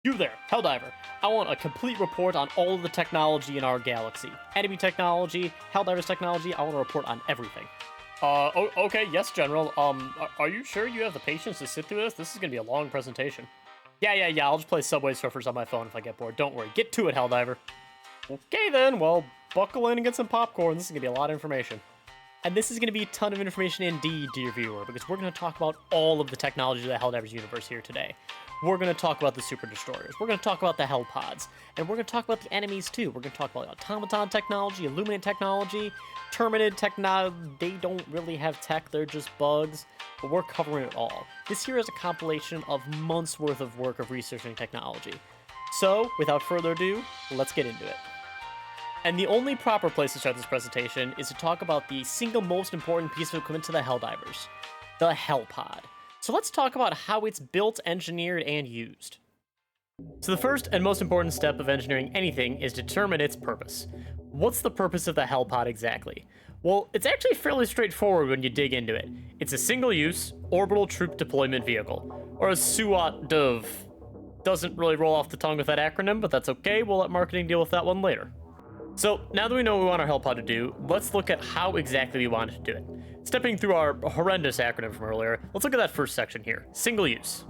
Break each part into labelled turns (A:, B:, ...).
A: You there, Helldiver. I want a complete report on all of the technology in our galaxy. Enemy technology, Helldivers technology, I want a report on everything. Okay, yes, General. Are you sure you have the patience to sit through this? This is gonna be a long presentation. Yeah, I'll just play Subway Surfers on my phone if I get bored. Don't worry, get to it, Helldiver. Okay then, well, buckle in and get some popcorn. This is gonna be a lot of information. And this is going to be a ton of information indeed, dear viewer, because we're going to talk about all of the technology of the Helldivers universe here today. We're going to talk about the Super Destroyers, we're going to talk about the hellpods, and we're going to talk about the enemies too. We're going to talk about automaton technology, Illuminate technology, Terminid technology. They don't really have tech, they're just bugs, but we're covering it all. This here is a compilation of months worth of work of researching technology. So, without further ado, let's get into it. And the only proper place to start this presentation is to talk about the single most important piece of equipment to the Helldivers, the Hellpod. So let's talk about how it's built, engineered, and used. So the first and most important step of engineering anything is to determine its purpose. What's the purpose of the Hellpod exactly? Well, it's actually fairly straightforward when you dig into it. It's a single-use, orbital troop deployment vehicle, or a SUOT-DOV. Doesn't really roll off the tongue with that acronym, but that's okay, we'll let marketing deal with that one later. So, now that we know what we want our Hellpod to do, let's look at how exactly we want it to do it. Stepping through our horrendous acronym from earlier, let's look at that first section here, single use.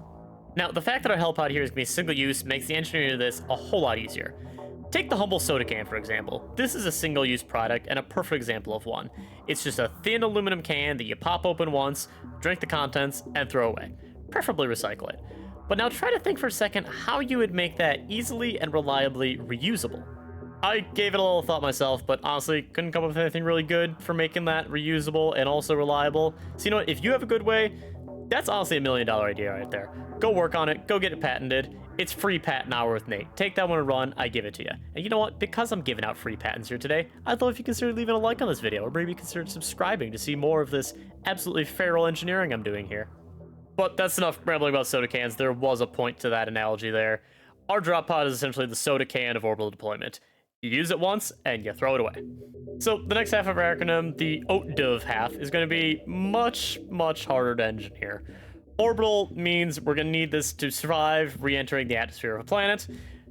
A: Now, the fact that our Hellpod here is going to be single use makes the engineering of this a whole lot easier. Take the humble soda can, for example. This is a single-use product and a perfect example of one. It's just a thin aluminum can that you pop open once, drink the contents, and throw away. Preferably recycle it. But now try to think for a second how you would make that easily and reliably reusable. I gave it a little thought myself, but honestly, couldn't come up with anything really good for making that reusable and also reliable. So you know what, if you have a good way, that's honestly $1 million idea right there. Go work on it, go get it patented. It's free patent hour with Nate. Take that one and run, I give it to you. And you know what, because I'm giving out free patents here today, I'd love if you consider leaving a like on this video, or maybe consider subscribing to see more of this absolutely feral engineering I'm doing here. But that's enough rambling about soda cans. There was a point to that analogy there. Our drop pod is essentially the soda can of orbital deployment. You use it once, and you throw it away. So the next half of our acronym, the OTDOV half, is going to be much harder to engineer. Orbital means we're going to need this to survive re-entering the atmosphere of a planet.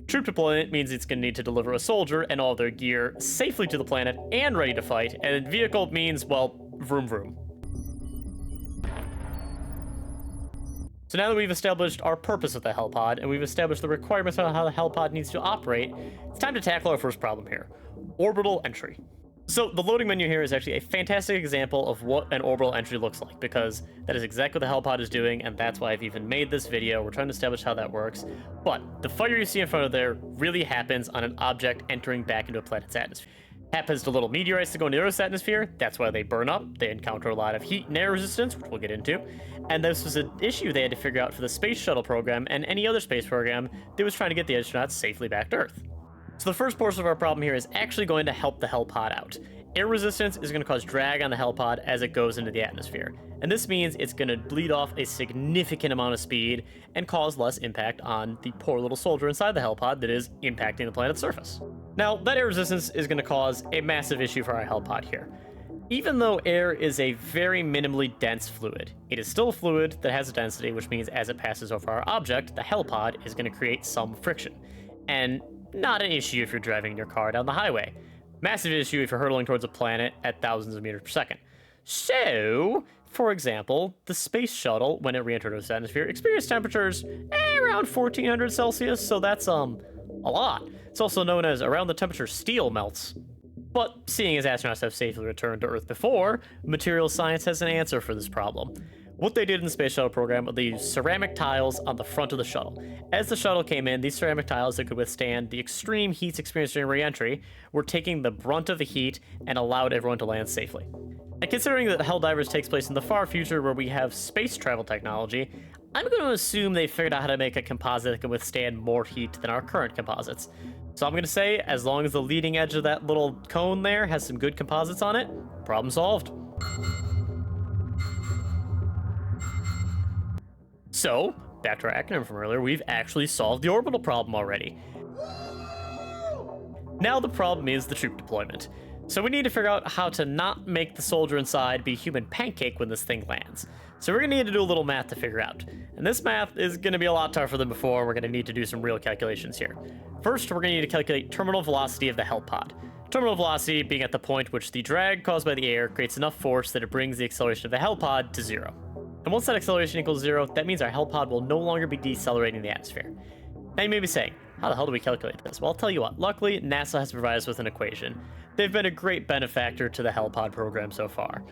A: Troop deployment means it's going to need to deliver a soldier and all their gear safely to the planet and ready to fight. And vehicle means, well, vroom vroom. So now that we've established our purpose of the Hellpod, and we've established the requirements on how the Hellpod needs to operate, it's time to tackle our first problem here, orbital entry. So the loading menu here is actually a fantastic example of what an orbital entry looks like, because that is exactly what the Hellpod is doing, and that's why I've even made this video. We're trying to establish how that works. But the fire you see in front of there really happens on an object entering back into a planet's atmosphere. Happens to little meteorites that go into the Earth's atmosphere. That's why they burn up. They encounter a lot of heat and air resistance, which we'll get into. And this was an issue they had to figure out for the space shuttle program and any other space program that was trying to get the astronauts safely back to Earth. So the first portion of our problem here is actually going to help the Hellpod out. Air resistance is going to cause drag on the Hellpod as it goes into the atmosphere. And this means it's going to bleed off a significant amount of speed and cause less impact on the poor little soldier inside the Hellpod that is impacting the planet's surface. Now, that air resistance is going to cause a massive issue for our Hellpod here. Even though air is a very minimally dense fluid, it is still a fluid that has a density, which means as it passes over our object, the Hellpod is going to create some friction. And not an issue if you're driving your car down the highway. Massive issue if you're hurtling towards a planet at thousands of meters per second. So, for example, the space shuttle, when it re-entered Earth's atmosphere, experienced temperatures around 1400 Celsius, so that's a lot. It's also known as around the temperature steel melts. But seeing as astronauts have safely returned to Earth before, materials science has an answer for this problem. What they did in the space shuttle program, they used ceramic tiles on the front of the shuttle. As the shuttle came in, these ceramic tiles that could withstand the extreme heats experienced during re-entry were taking the brunt of the heat and allowed everyone to land safely. And considering that Helldivers takes place in the far future where we have space travel technology, I'm going to assume they figured out how to make a composite that can withstand more heat than our current composites. So I'm going to say, as long as the leading edge of that little cone there has some good composites on it, problem solved. So, back to our acronym from earlier, we've actually solved the orbital problem already. Now the problem is the troop deployment. So we need to figure out how to not make the soldier inside be human pancake when this thing lands. So we're going to need to do a little math to figure out. And this math is going to be a lot tougher than before. We're going to need to do some real calculations here. First, we're going to need to calculate terminal velocity of the hellpod. Terminal velocity being at the point which the drag caused by the air creates enough force that it brings the acceleration of the hellpod to 0. And once that acceleration equals 0, that means our hellpod will no longer be decelerating the atmosphere. Now you may be saying, how the hell do we calculate this? Well, I'll tell you what. Luckily, NASA has provided us with an equation. They've been a great benefactor to the hellpod program so far.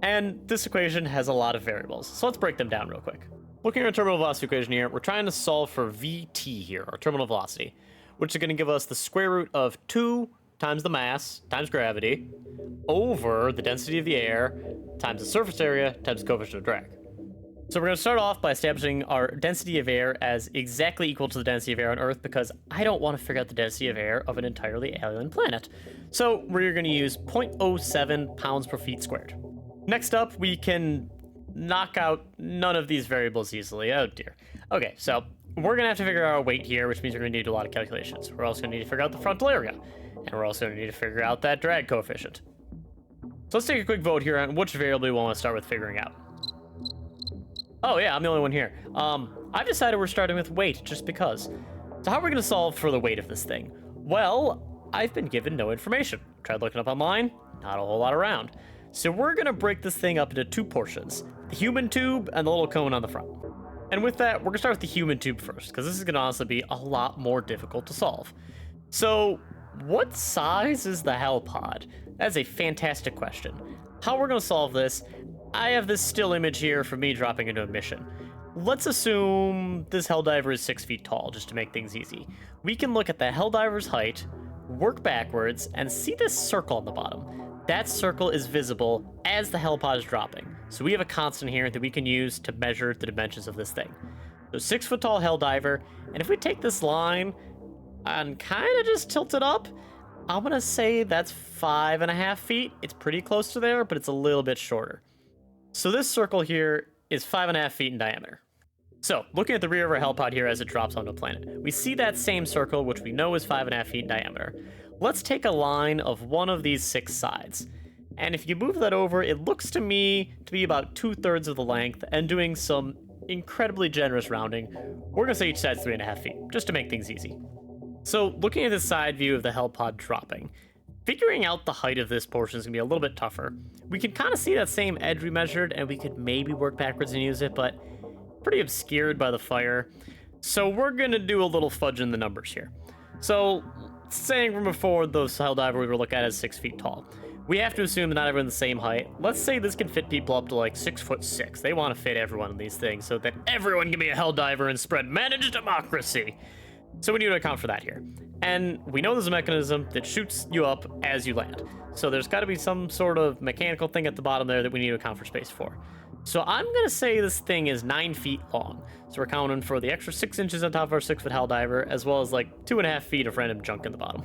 A: And this equation has a lot of variables, so let's break them down real quick. Looking at our terminal velocity equation here, we're trying to solve for VT here, our terminal velocity, which is going to give us the square root of 2 times the mass times gravity over the density of the air times the surface area times the coefficient of drag. So we're going to start off by establishing our density of air as exactly equal to the density of air on Earth, because I don't want to figure out the density of air of an entirely alien planet. So we're going to use 0.07 pounds per feet squared. Next up, we can knock out none of these variables easily. Oh dear. Okay, so we're going to have to figure out our weight here, which means we're going to need to do a lot of calculations. We're also going to need to figure out the frontal area, and we're also going to need to figure out that drag coefficient. So let's take a quick vote here on which variable we want to start with figuring out. Oh yeah, I'm the only one here. I've decided we're starting with weight, just because. So how are we going to solve for the weight of this thing? Well, I've been given no information. Tried looking up online, not a whole lot around. So we're going to break this thing up into 2 portions, the human tube and the little cone on the front. And with that, we're going to start with the human tube first, because this is going to honestly be a lot more difficult to solve. So what size is the hellpod? That's a fantastic question. How we're going to solve this, I have this still image here for me dropping into a mission. Let's assume this Helldiver is 6 feet tall, just to make things easy. We can look at the Helldiver's height, work backwards, and see this circle on the bottom. That circle is visible as the hellpod is dropping. So we have a constant here that we can use to measure the dimensions of this thing. So 6 foot tall Helldiver, and if we take this line and kind of just tilt it up, I'm gonna say that's 5.5 feet. It's pretty close to there, but it's a little bit shorter. So this circle here is 5.5 feet in diameter. So looking at the rear of our hellpod here as it drops onto a planet, we see that same circle, which we know is 5.5 feet in diameter. Let's take a line of one of these 6 sides. And if you move that over, it looks to me to be about 2/3 of the length, and doing some incredibly generous rounding, we're gonna say each side's 3.5 feet, just to make things easy. So looking at the side view of the hellpod dropping, figuring out the height of this portion is gonna be a little bit tougher. We can kind of see that same edge we measured, and we could maybe work backwards and use it, but pretty obscured by the fire. So we're gonna do a little fudge in the numbers here. So saying from before, the Helldiver we were looking at is 6 feet tall. We have to assume that not everyone's the same height. Let's say this can fit people up to like 6'6". They want to fit everyone in these things so that everyone can be a Helldiver and spread managed democracy. So we need to account for that here. And we know there's a mechanism that shoots you up as you land. So there's got to be some sort of mechanical thing at the bottom there that we need to account for space for. So I'm going to say this thing is 9 feet long. So we're counting for the extra 6 inches on top of our 6 foot Helldiver, as well as like 2.5 feet of random junk in the bottom.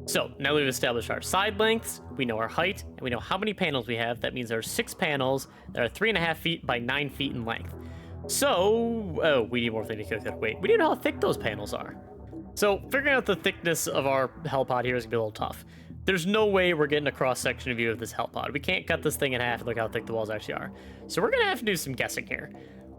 A: So now that we've established our side lengths, we know our height, and we know how many panels we have. That means there are 6 panels that are 3.5 feet by 9 feet in length. So, we need more things to calculate weight. We need to know how thick those panels are. So figuring out the thickness of our hellpod here is going to be a little tough. There's no way we're getting a cross-section view of this hellpod. We can't cut this thing in half and look how thick the walls actually are. So we're going to have to do some guessing here.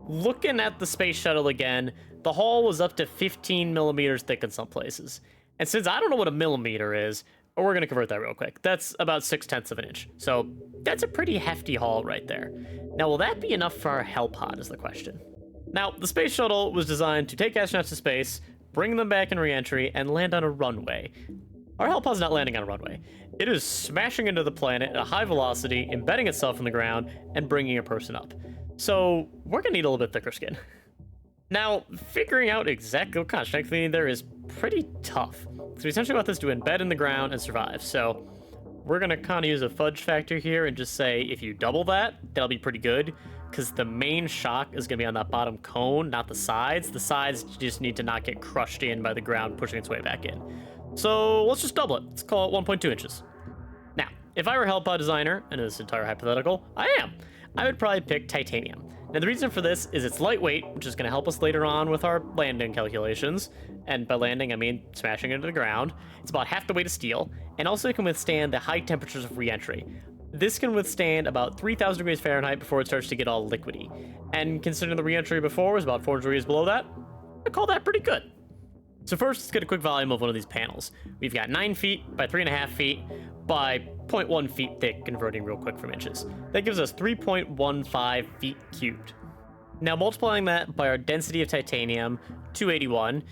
A: Looking at the space shuttle again, the hull was up to 15 millimeters thick in some places. And since I don't know what a millimeter is, we're going to convert that real quick. That's about 6/10 of an inch. So that's a pretty hefty hull right there. Now, will that be enough for our hellpod is the question. Now, the space shuttle was designed to take astronauts to space, bring them back in re-entry, and land on a runway. Our hellpod's not landing on a runway. It is smashing into the planet at a high velocity, embedding itself in the ground, and bringing a person up. So we're going to need a little bit thicker skin. Now, figuring out exactly what kind of strength we need there is pretty tough. So we essentially want this to embed in the ground and survive. So we're going to kind of use a fudge factor here and just say if you double that, that'll be pretty good, because the main shock is going to be on that bottom cone, not the sides. The sides just need to not get crushed in by the ground pushing its way back in. So let's just double it. Let's call it 1.2 inches. Now, if I were a hellpod designer, and this entire hypothetical, I am, I would probably pick titanium. Now, the reason for this is it's lightweight, which is going to help us later on with our landing calculations, and by landing I mean smashing into the ground. It's about half the weight of steel, and also it can withstand the high temperatures of re-entry. This can withstand about 3,000 degrees Fahrenheit before it starts to get all liquidy. And considering the re-entry before was about 400 degrees below that, I call that pretty good. So first, let's get a quick volume of one of these panels. We've got 9 feet by 3.5 feet by 0.1 feet thick, converting real quick from inches. That gives us 3.15 feet cubed. Now multiplying that by our density of titanium, 281,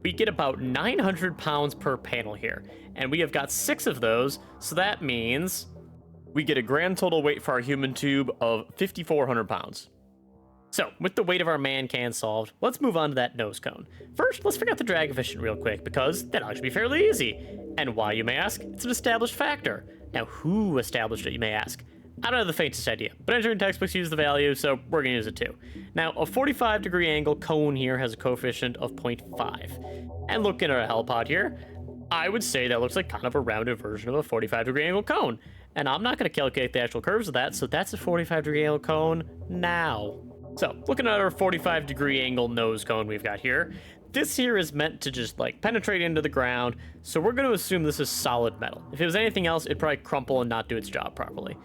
A: we get about 900 pounds per panel here. And we have got 6 of those, so that means we get a grand total weight for our human tube of 5,400 pounds. So, with the weight of our man can solved, let's move on to that nose cone. First, let's figure out the drag coefficient real quick, because that ought to be fairly easy. And why, you may ask? It's an established factor. Now, who established it, you may ask? I don't have the faintest idea, but engineering textbooks use the value, so we're going to use it too. Now, a 45-degree angle cone here has a coefficient of 0.5. And looking at a hellpod here, I would say that looks like kind of a rounded version of a 45-degree angle cone. And I'm not going to calculate the actual curves of that, so that's a 45-degree angle cone now. So, looking at our 45-degree angle nose cone we've got here, this here is meant to just, like, penetrate into the ground, so we're going to assume this is solid metal. If it was anything else, it'd probably crumple and not do its job properly.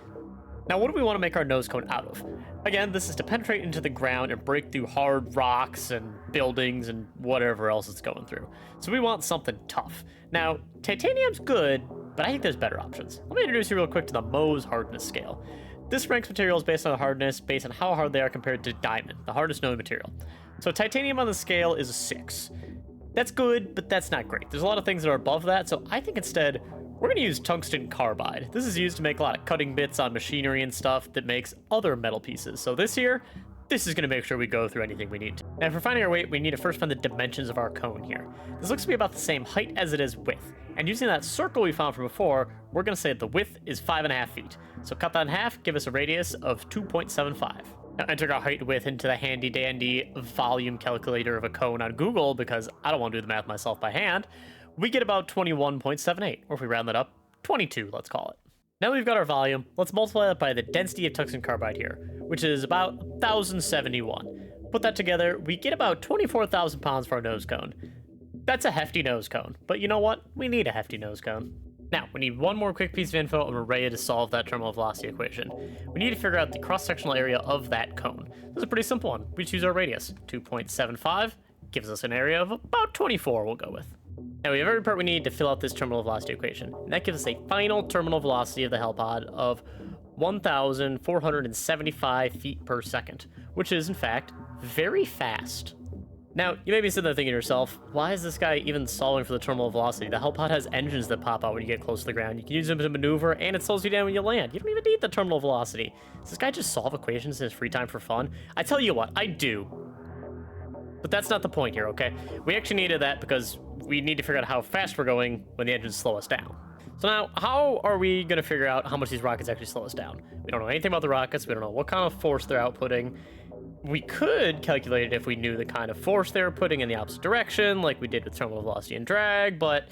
A: Now, what do we want to make our nose cone out of? Again, this is to penetrate into the ground and break through hard rocks and buildings and whatever else it's going through. So we want something tough. Now, titanium's good, but I think there's better options. Let me introduce you real quick to the Mohs hardness scale. This ranks materials based on hardness, based on how hard they are compared to diamond, the hardest known material. So titanium on the scale is a 6. That's good, but that's not great. There's a lot of things that are above that, so I think instead, we're going to use tungsten carbide. This is used to make a lot of cutting bits on machinery and stuff that makes other metal pieces. So this is going to make sure we go through anything we need to. Now, for finding our weight, we need to first find the dimensions of our cone here. This looks to be about the same height as it is width. And using that circle we found from before, we're going to say that the width is 5.5 feet. So cut that in half, give us a radius of 2.75. Now enter our height and width into the handy dandy volume calculator of a cone on Google, because I don't want to do the math myself by hand. We get about 21.78, or if we round that up, 22, let's call it. Now we've got our volume, let's multiply that by the density of tungsten carbide here, which is about 1,071. Put that together, we get about 24,000 pounds for our nose cone. That's a hefty nose cone, but you know what? We need a hefty nose cone. Now, we need one more quick piece of info and we're ready to solve that terminal velocity equation. We need to figure out the cross-sectional area of that cone. This is a pretty simple one. We choose our radius. 2.75 gives us an area of about 24 we'll go with. Now we have every part we need to fill out this terminal velocity equation, and that gives us a final terminal velocity of the hellpod of 1,475 feet per second, which is, in fact, very fast. Now, you may be sitting there thinking to yourself, why is this guy even solving for the terminal velocity? The hellpod has engines that pop out when you get close to the ground. You can use them to maneuver, and it slows you down when you land. You don't even need the terminal velocity. Does this guy just solve equations in his free time for fun? I tell you what, I do. But that's not the point here, okay? We actually needed that because we need to figure out how fast we're going when the engines slow us down. So now, how are we going to figure out how much these rockets actually slow us down? We don't know anything about the rockets. We don't know what kind of force they're outputting. We could calculate it if we knew the kind of force they were putting in the opposite direction, like we did with terminal velocity and drag, but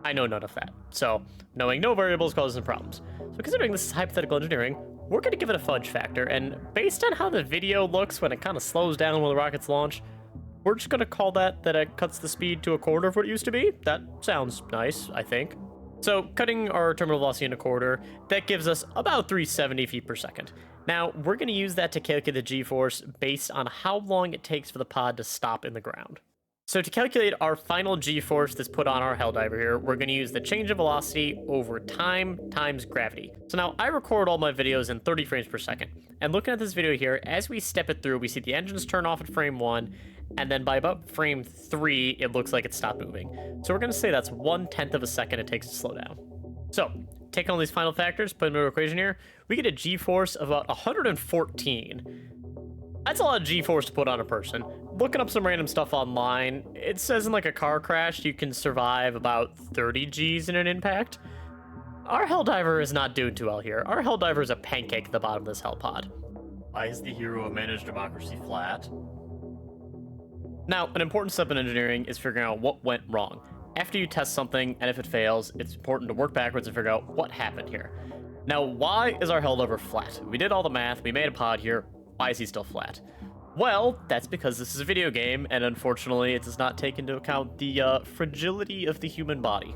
A: I know none of that. So, knowing no variables causes some problems. So considering this is hypothetical engineering, we're going to give it a fudge factor, and based on how the video looks when it kind of slows down when the rockets launch, we're just going to call that it cuts the speed to a quarter of what it used to be. That sounds nice, I think. So, cutting our terminal velocity in a quarter, that gives us about 370 feet per second. Now, we're going to use that to calculate the g-force based on how long it takes for the pod to stop in the ground. So to calculate our final g-force that's put on our Helldiver here, we're going to use the change of velocity over time times gravity. So now, I record all my videos in 30 frames per second. And looking at this video here, as we step it through, we see the engines turn off at frame 1, and then by about frame 3, it looks like it stopped moving. So we're going to say that's 1/10 of a second it takes to slow down. So, taking all these final factors, put them in our equation here, we get a g-force of about 114. That's a lot of g-force to put on a person. Looking up some random stuff online, it says in like a car crash, you can survive about 30 Gs in an impact. Our Helldiver is not doing too well here. Our Helldiver is a pancake at the bottom of this hellpod. Why is the hero of managed democracy flat? Now, an important step in engineering is figuring out what went wrong. After you test something, and if it fails, it's important to work backwards and figure out what happened here. Now, why is our Helldiver flat? We did all the math, we made a pod here, why is he still flat? Well, that's because this is a video game, and unfortunately, it does not take into account the fragility of the human body.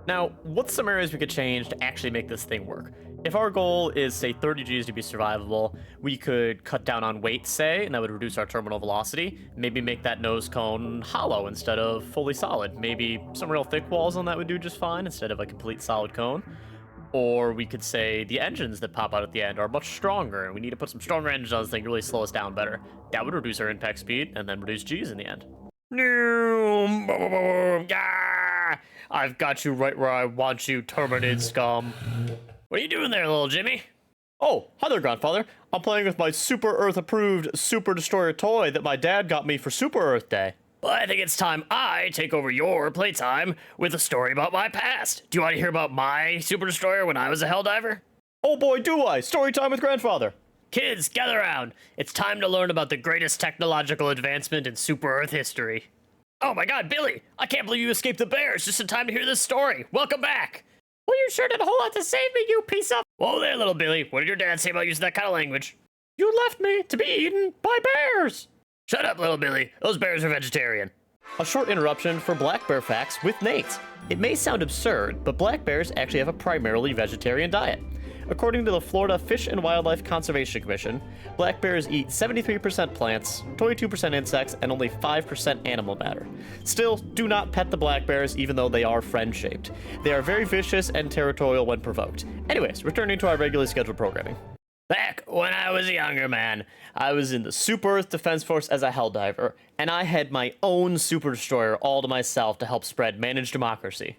A: Now, what's some areas we could change to actually make this thing work? If our goal is, say, 30 Gs to be survivable, we could cut down on weight, say, and that would reduce our terminal velocity. Maybe make that nose cone hollow instead of fully solid. Maybe some real thick walls on that would do just fine instead of a complete solid cone. Or we could say the engines that pop out at the end are much stronger, and we need to put some stronger engines on this thing to really slow us down better. That would reduce our impact speed, and then reduce Gs in the end. I've got you right where I want you, Terminated scum. What are you doing there, little Jimmy? Oh, hi there, Grandfather. I'm playing with my Super Earth-approved Super Destroyer toy that my dad got me for Super Earth Day. Well, I think it's time I take over your playtime with a story about my past. Do you want to hear about my Super Destroyer when I was a Helldiver? Oh boy, do I! Story time with Grandfather! Kids, gather around. It's time to learn about the greatest technological advancement in Super Earth history. Oh my god, Billy! I can't believe you escaped the bears just in time to hear this story. Welcome back! Well, you sure did a whole lot to save me, you piece of... Whoa there, little Billy. What did your dad say about using that kind of language? You left me to be eaten by bears! Shut up, little Billy. Those bears are vegetarian. A short interruption for black bear facts with Nate. It may sound absurd, but black bears actually have a primarily vegetarian diet. According to the Florida Fish and Wildlife Conservation Commission, black bears eat 73% plants, 22% insects, and only 5% animal matter. Still, do not pet the black bears even though they are friend-shaped. They are very vicious and territorial when provoked. Anyways, returning to our regularly scheduled programming. Back when I was a younger man, I was in the Super Earth Defense Force as a Helldiver, and I had my own Super Destroyer all to myself to help spread managed democracy.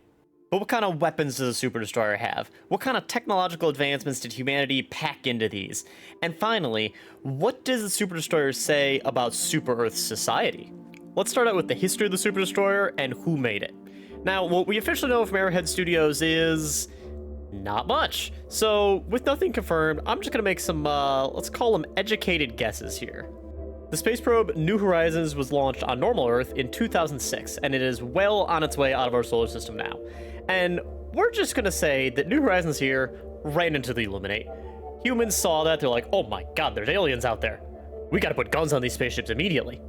A: But what kind of weapons does a Super Destroyer have? What kind of technological advancements did humanity pack into these? And finally, what does the Super Destroyer say about Super Earth society? Let's start out with the history of the Super Destroyer and who made it. Now, what we officially know from Arrowhead Studios is... not much. So, with nothing confirmed, I'm just gonna make some, let's call them educated guesses here. The space probe New Horizons was launched on normal Earth in 2006, and it is well on its way out of our solar system now. And we're just gonna say that New Horizons here ran into the Illuminate. Humans saw that, they're like, oh my god, there's aliens out there. We gotta put guns on these spaceships immediately.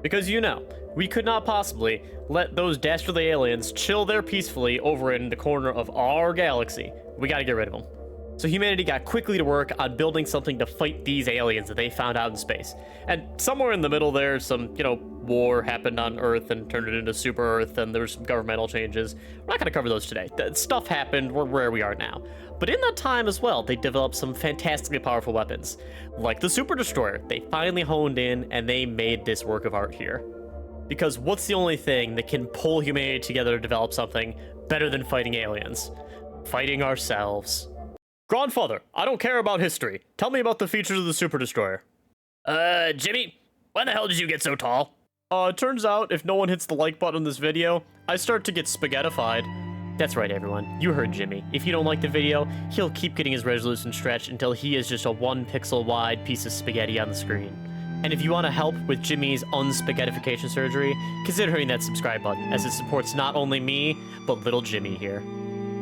A: Because you know, we could not possibly let those dastardly aliens chill there peacefully over in the corner of our galaxy. We gotta get rid of them. So humanity got quickly to work on building something to fight these aliens that they found out in space. And somewhere in the middle there, some, war happened on Earth and turned it into Super Earth, and there were some governmental changes. We're not gonna cover those today. That stuff happened, we're where we are now. But in that time as well, they developed some fantastically powerful weapons. Like the Super Destroyer, they finally honed in and they made this work of art here. Because what's the only thing that can pull humanity together to develop something better than fighting aliens? Fighting ourselves. Grandfather, I don't care about history. Tell me about the features of the Super Destroyer. Jimmy, when the hell did you get so tall? It turns out if no one hits the like button on this video, I start to get spaghettified. That's right, everyone. You heard Jimmy. If you don't like the video, he'll keep getting his resolution stretched until he is just a 1 pixel wide piece of spaghetti on the screen. And if you want to help with Jimmy's unspaghettification surgery, consider hitting that subscribe button, as it supports not only me, but little Jimmy here.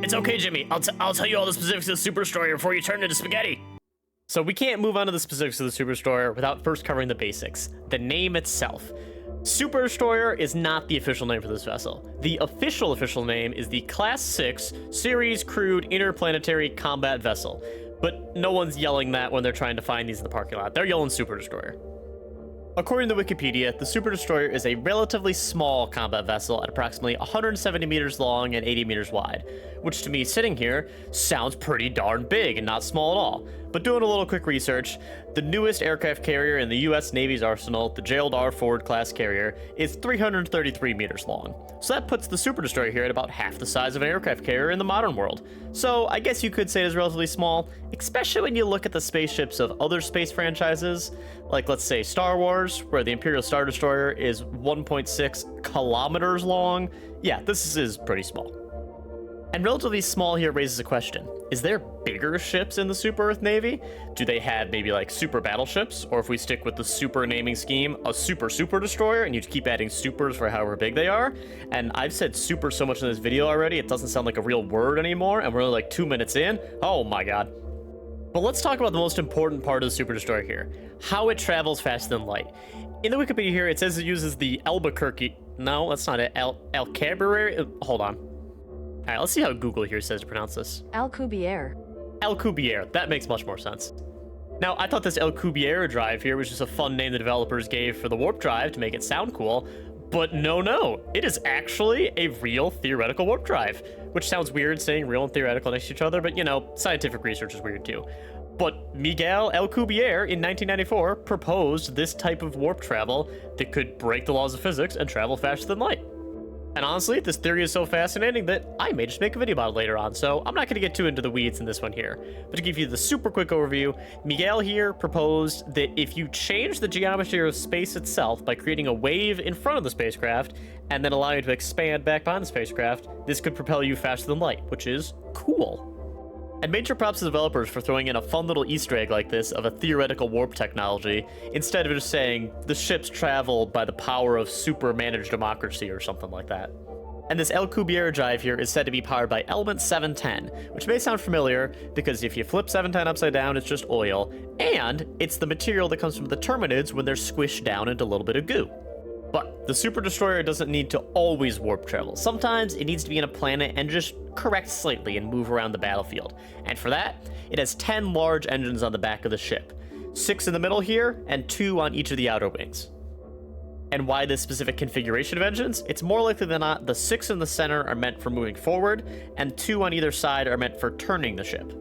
A: It's okay, Jimmy. I'll tell you all the specifics of the Super Destroyer before you turn into spaghetti. So we can't move on to the specifics of the Super Destroyer without first covering the basics. The name itself. Super Destroyer is not the official name for this vessel. The official name is the Class 6 Series Crewed Interplanetary Combat Vessel. But no one's yelling that when they're trying to find these in the parking lot. They're yelling Super Destroyer. According to Wikipedia, the Super Destroyer is a relatively small combat vessel at approximately 170 meters long and 80 meters wide, which to me sitting here sounds pretty darn big and not small at all. But doing a little quick research, the newest aircraft carrier in the US Navy's arsenal, the Gerald R. Ford class carrier, is 333 meters long. So that puts the Super Destroyer here at about half the size of an aircraft carrier in the modern world. So I guess you could say it's relatively small, especially when you look at the spaceships of other space franchises, like let's say Star Wars, where the Imperial Star Destroyer is 1.6 kilometers long. Yeah, this is pretty small. And relatively small here raises a question. Is there bigger ships in the Super Earth Navy? Do they have maybe like super battleships? Or if we stick with the super naming scheme, a super destroyer, and you keep adding supers for however big they are? And I've said super so much in this video already, it doesn't sound like a real word anymore, and we're only like 2 minutes in. Oh my god. But let's talk about the most important part of the Super Destroyer here, how it travels faster than light. In the Wikipedia here, it says it uses the Albuquerque. No, that's not it. Alcubierre. Hold on. All right, let's see how Google here says to pronounce this.
B: Alcubierre.
A: Alcubierre. That makes much more sense. Now, I thought this Alcubierre drive here was just a fun name the developers gave for the warp drive to make it sound cool, but no, it is actually a real theoretical warp drive, which sounds weird saying real and theoretical next to each other, but you know, scientific research is weird too. But Miguel Alcubierre in 1994 proposed this type of warp travel that could break the laws of physics and travel faster than light. And honestly, this theory is so fascinating that I may just make a video about it later on, so I'm not going to get too into the weeds in this one here. But to give you the super quick overview, Miguel here proposed that if you change the geometry of space itself by creating a wave in front of the spacecraft, and then allow you to expand back behind the spacecraft, this could propel you faster than light, which is cool. And major props to developers for throwing in a fun little Easter egg like this of a theoretical warp technology, instead of just saying the ships travel by the power of super managed democracy or something like that. And this Alcubierre drive here is said to be powered by element 710, which may sound familiar because if you flip 710 upside down, it's just oil, and it's the material that comes from the Terminids when they're squished down into a little bit of goo. But the Super Destroyer doesn't need to always warp travel. Sometimes it needs to be in a planet and just correct slightly and move around the battlefield. And for that, it has 10 large engines on the back of the ship. 6 in the middle here, and 2 on each of the outer wings. And why this specific configuration of engines? It's more likely than not the 6 in the center are meant for moving forward, and 2 on either side are meant for turning the ship.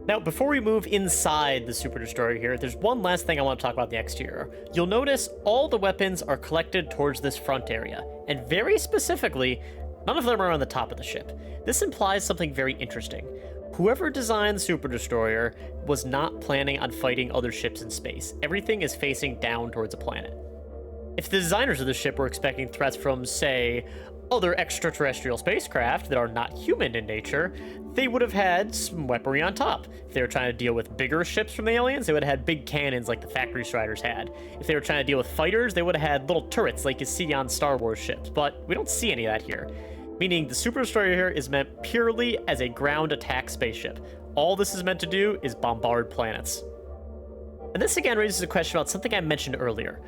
A: Now, before we move inside the Super Destroyer here, there's one last thing I want to talk about the exterior. You'll notice all the weapons are collected towards this front area, and very specifically, none of them are on the top of the ship. This implies something very interesting. Whoever designed the Super Destroyer was not planning on fighting other ships in space. Everything is facing down towards a planet. If the designers of the ship were expecting threats from, say, other extraterrestrial spacecraft that are not human in nature, they would have had some weaponry on top. If they were trying to deal with bigger ships from the aliens, they would have had big cannons like the Factory Striders had. If they were trying to deal with fighters, they would have had little turrets like you see on Star Wars ships, but we don't see any of that here. Meaning the Super Destroyer here is meant purely as a ground attack spaceship. All this is meant to do is bombard planets. And this again raises a question about something I mentioned earlier.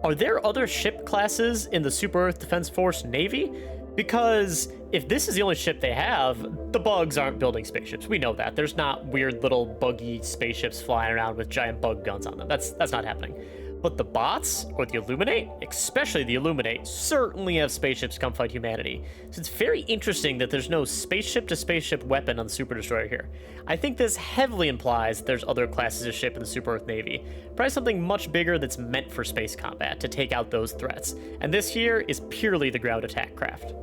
A: Are there other ship classes in the Super Earth Defense Force Navy? Because if this is the only ship they have, the bugs aren't building spaceships. We know that. There's not weird little buggy spaceships flying around with giant bug guns on them. That's not happening. But the bots, or the Illuminate, especially the Illuminate, certainly have spaceships come fight humanity. So it's very interesting that there's no spaceship-to-spaceship weapon on the Super Destroyer here. I think this heavily implies that there's other classes of ship in the Super Earth Navy. Probably something much bigger that's meant for space combat, to take out those threats. And this here is purely the ground attack craft.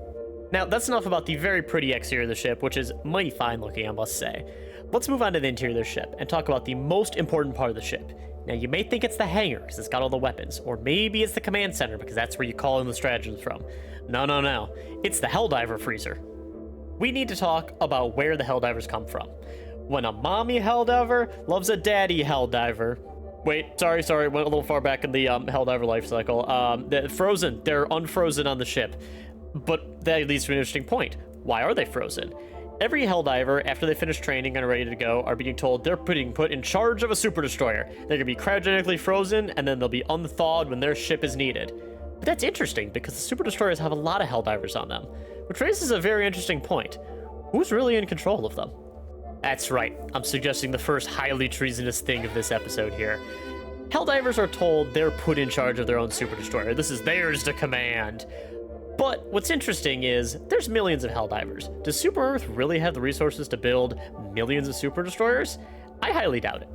A: Now, that's enough about the very pretty exterior of the ship, which is mighty fine looking, I must say. Let's move on to the interior of the ship, and talk about the most important part of the ship. Now, you may think it's the hangar, because it's got all the weapons, or maybe it's the command center, because that's where you call in the stratagems from. No. It's the Helldiver freezer. We need to talk about where the Helldivers come from. When a mommy Helldiver loves a daddy Helldiver. Wait, sorry, went a little far back in the Helldiver life cycle. They're frozen. They're unfrozen on the ship. But that leads to an interesting point. Why are they frozen? Every Helldiver, after they finish training and are ready to go, are being told they're being put in charge of a Super Destroyer. They're going to be cryogenically frozen, and then they'll be unthawed when their ship is needed. But that's interesting, because the Super Destroyers have a lot of Helldivers on them, which raises a very interesting point. Who's really in control of them? That's right, I'm suggesting the first highly treasonous thing of this episode here. Helldivers are told they're put in charge of their own Super Destroyer. This is theirs to command. But what's interesting is, there's millions of Helldivers. Does Super Earth really have the resources to build millions of Super Destroyers? I highly doubt it.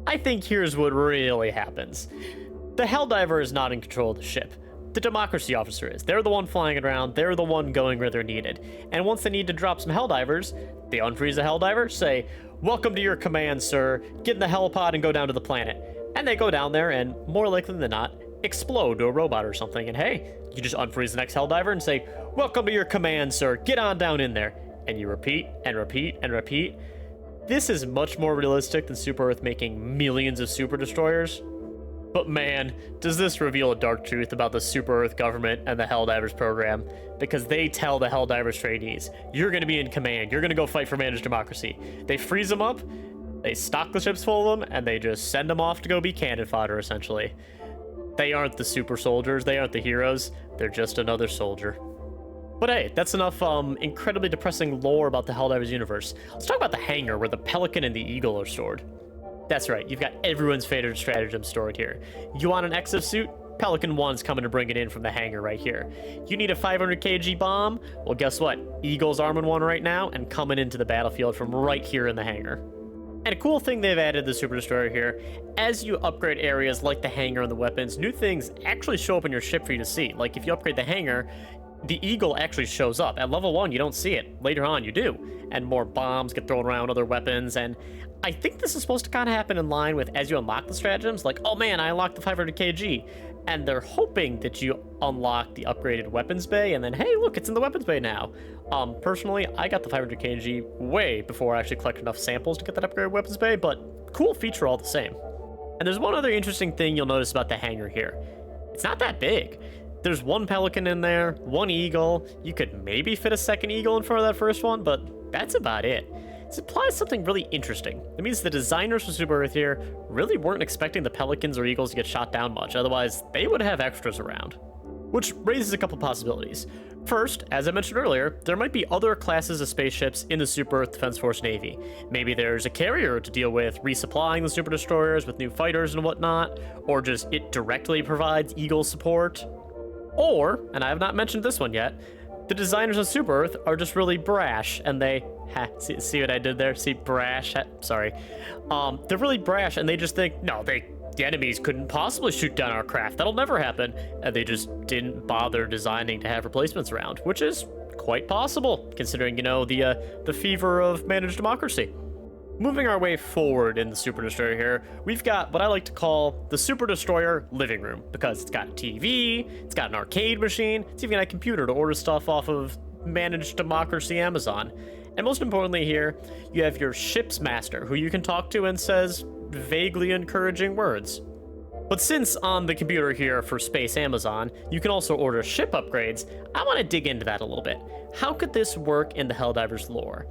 A: I think here's what really happens. The Helldiver is not in control of the ship. The Democracy Officer is. They're the one flying it around, they're the one going where they're needed. And once they need to drop some Helldivers, they unfreeze the Helldiver, say, "Welcome to your command, sir. Get in the hellpod and go down to the planet." And they go down there and, more likely than not, explode to a robot or something, and hey, you just unfreeze the next Helldiver and say, "Welcome to your command, sir. Get on down in there." And you repeat and repeat and repeat. This is much more realistic than Super Earth making millions of Super Destroyers. But man, does this reveal a dark truth about the Super Earth government and the Helldivers program, because they tell the Helldivers trainees, you're going to be in command, you're going to go fight for managed democracy. They freeze them up, They stock the ships full of them, and they just send them off to go be cannon fodder, essentially. They aren't the super soldiers, they aren't the heroes, they're just another soldier. But hey, that's enough incredibly depressing lore about the Helldivers universe. Let's talk about the hangar where the Pelican and the Eagle are stored. That's right, you've got everyone's favorite stratagem stored here. You want an exosuit? Pelican 1's coming to bring it in from the hangar right here. You need a 500 kg bomb? Well, guess what? Eagle's arming one right now and coming into the battlefield from right here in the hangar. And a cool thing they've added to the Super Destroyer here, as you upgrade areas like the hangar and the weapons, new things actually show up in your ship for you to see. Like if you upgrade the hangar, the Eagle actually shows up. At level 1, you don't see it. Later on, you do. And more bombs get thrown around, other weapons, and I think this is supposed to kind of happen in line with as you unlock the stratagems, like, oh man, I unlocked the 500 kg, and they're hoping that you unlock the upgraded weapons bay, and then, hey, look, it's in the weapons bay now. Personally, I got the 500 kg way before I actually collected enough samples to get that upgraded weapons bay, but cool feature all the same. And there's one other interesting thing you'll notice about the hangar here. It's not that big. There's one Pelican in there, one Eagle. You could maybe fit a second Eagle in front of that first one, but that's about it. This implies something really interesting. It means the designers for Super Earth here really weren't expecting the Pelicans or Eagles to get shot down much, otherwise they would have extras around. Which raises a couple possibilities. First, as I mentioned earlier, there might be other classes of spaceships in the Super Earth Defense Force Navy. Maybe there's a carrier to deal with resupplying the Super Destroyers with new fighters and whatnot, or just it directly provides Eagle support. Or, and I have not mentioned this one yet, the designers of Super Earth are just really brash, and they, see what I did there? See, brash, sorry. They're really brash, and they just think, no, the enemies couldn't possibly shoot down our craft, that'll never happen, and they just didn't bother designing to have replacements around, which is quite possible, considering, you know, the fever of managed democracy. Moving our way forward in the Super Destroyer here, we've got what I like to call the Super Destroyer living room, because it's got a TV, it's got an arcade machine, it's even got a computer to order stuff off of managed democracy Amazon. And most importantly here, you have your ship's master, who you can talk to and says vaguely encouraging words. But since on the computer here for Space Amazon, you can also order ship upgrades, I want to dig into that a little bit. How could this work in the Helldivers lore?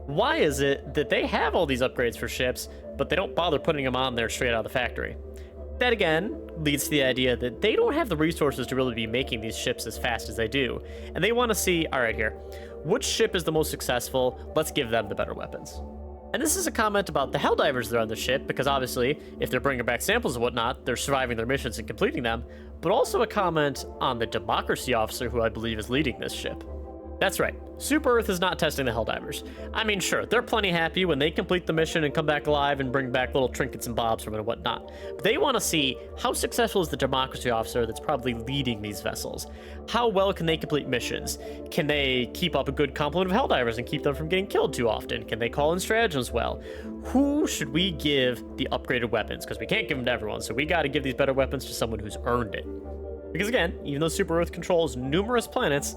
A: Why is it that they have all these upgrades for ships, but they don't bother putting them on there straight out of the factory? That again leads to the idea that they don't have the resources to really be making these ships as fast as they do. And they want to see, all right here, which ship is the most successful? Let's give them the better weapons. And this is a comment about the Helldivers that are on the ship, because obviously, if they're bringing back samples and whatnot, they're surviving their missions and completing them, but also a comment on the Democracy Officer who I believe is leading this ship. That's right, Super Earth is not testing the Helldivers. I mean, sure, they're plenty happy when they complete the mission and come back alive and bring back little trinkets and bobs from it and whatnot. But they want to see how successful is the Democracy Officer that's probably leading these vessels. How well can they complete missions? Can they keep up a good complement of Helldivers and keep them from getting killed too often? Can they call in stratagems well? Who should we give the upgraded weapons? Because we can't give them to everyone, so we got to give these better weapons to someone who's earned it. Because again, even though Super Earth controls numerous planets,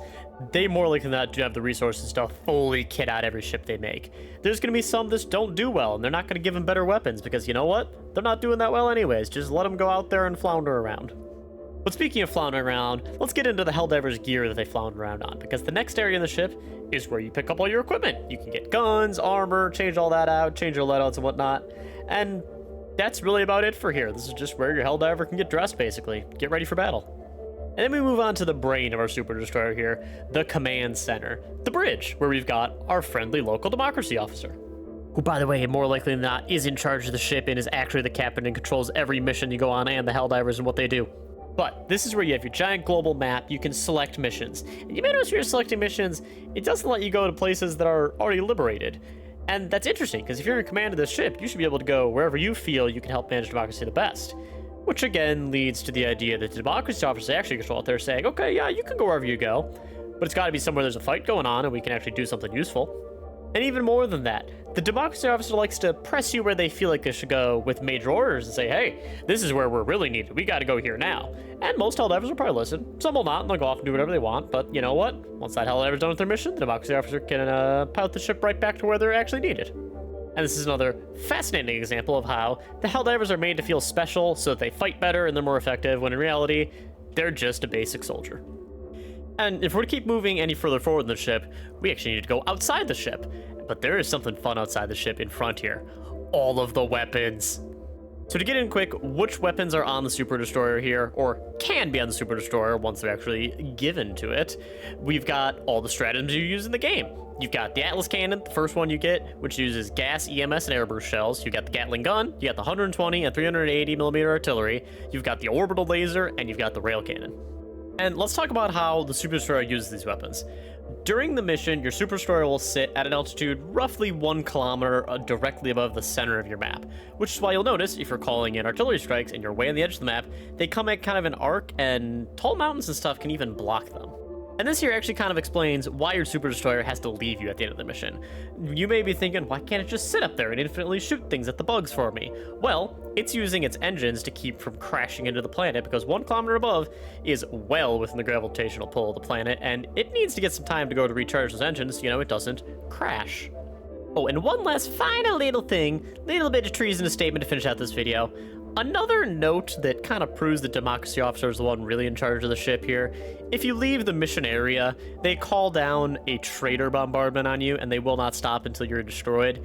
A: they more likely than not do have the resources to fully kit out every ship they make. There's going to be some that don't do well, and they're not going to give them better weapons, because you know what? They're not doing that well anyways. Just let them go out there and flounder around. But speaking of floundering around, let's get into the Helldivers gear that they flounder around on, because the next area in the ship is where you pick up all your equipment. You can get guns, armor, change all that out, change your loadouts and whatnot, and that's really about it for here. This is just where your Helldiver can get dressed, basically. Get ready for battle. And then we move on to the brain of our Super Destroyer here, the command center, the bridge, where we've got our friendly local democracy officer, who, by the way, more likely than not, is in charge of the ship and is actually the captain and controls every mission you go on and the Helldivers and what they do. But this is where you have your giant global map, you can select missions. And you may notice when you're selecting missions, it doesn't let you go to places that are already liberated. And that's interesting, because if you're in command of this ship, you should be able to go wherever you feel you can help manage democracy the best. Which again leads to the idea that the democracy officers actually control it. They're saying, okay, yeah, you can go wherever you go, but it's got to be somewhere there's a fight going on and we can actually do something useful. And even more than that, the democracy officer likes to press you where they feel like they should go with major orders and say, hey, this is where we're really needed. We got to go here now. And most Helldivers will probably listen. Some will not, and they'll go off and do whatever they want. But you know what? Once that Helldiver's done with their mission, the democracy officer can pilot the ship right back to where they're actually needed. And this is another fascinating example of how the Helldivers are made to feel special so that they fight better and they're more effective, when in reality, they're just a basic soldier. And if we're to keep moving any further forward in the ship, we actually need to go outside the ship. But there is something fun outside the ship in front here. all of the weapons. So to get in quick, which weapons are on the Super Destroyer here, or can be on the Super Destroyer once they're actually given to it? We've got all the stratagems you use in the game. You've got the Atlas Cannon, the first one you get, which uses gas, EMS, and airburst shells. You've got the Gatling Gun, you got the 120 and 380 millimeter artillery, you've got the orbital laser, and you've got the rail cannon. And let's talk about how the Super Destroyer uses these weapons. During the mission, your Super Destroyer will sit at an altitude roughly 1 kilometer directly above the center of your map, which is why you'll notice if you're calling in artillery strikes and you're way on the edge of the map, they come at kind of an arc, and tall mountains and stuff can even block them. And this here actually kind of explains why your Super Destroyer has to leave you at the end of the mission. You may be thinking, why can't it just sit up there and infinitely shoot things at the bugs for me? Well, it's using its engines to keep from crashing into the planet because 1 kilometer above is well within the gravitational pull of the planet, and it needs to get some time to go to recharge those engines, so it doesn't crash. Oh, and one last final little thing, little bit of treasonous statement to finish out this video. Another note that kind of proves that Democracy Officer is the one really in charge of the ship here. If you leave the mission area, they call down a traitor bombardment on you, and they will not stop until you're destroyed.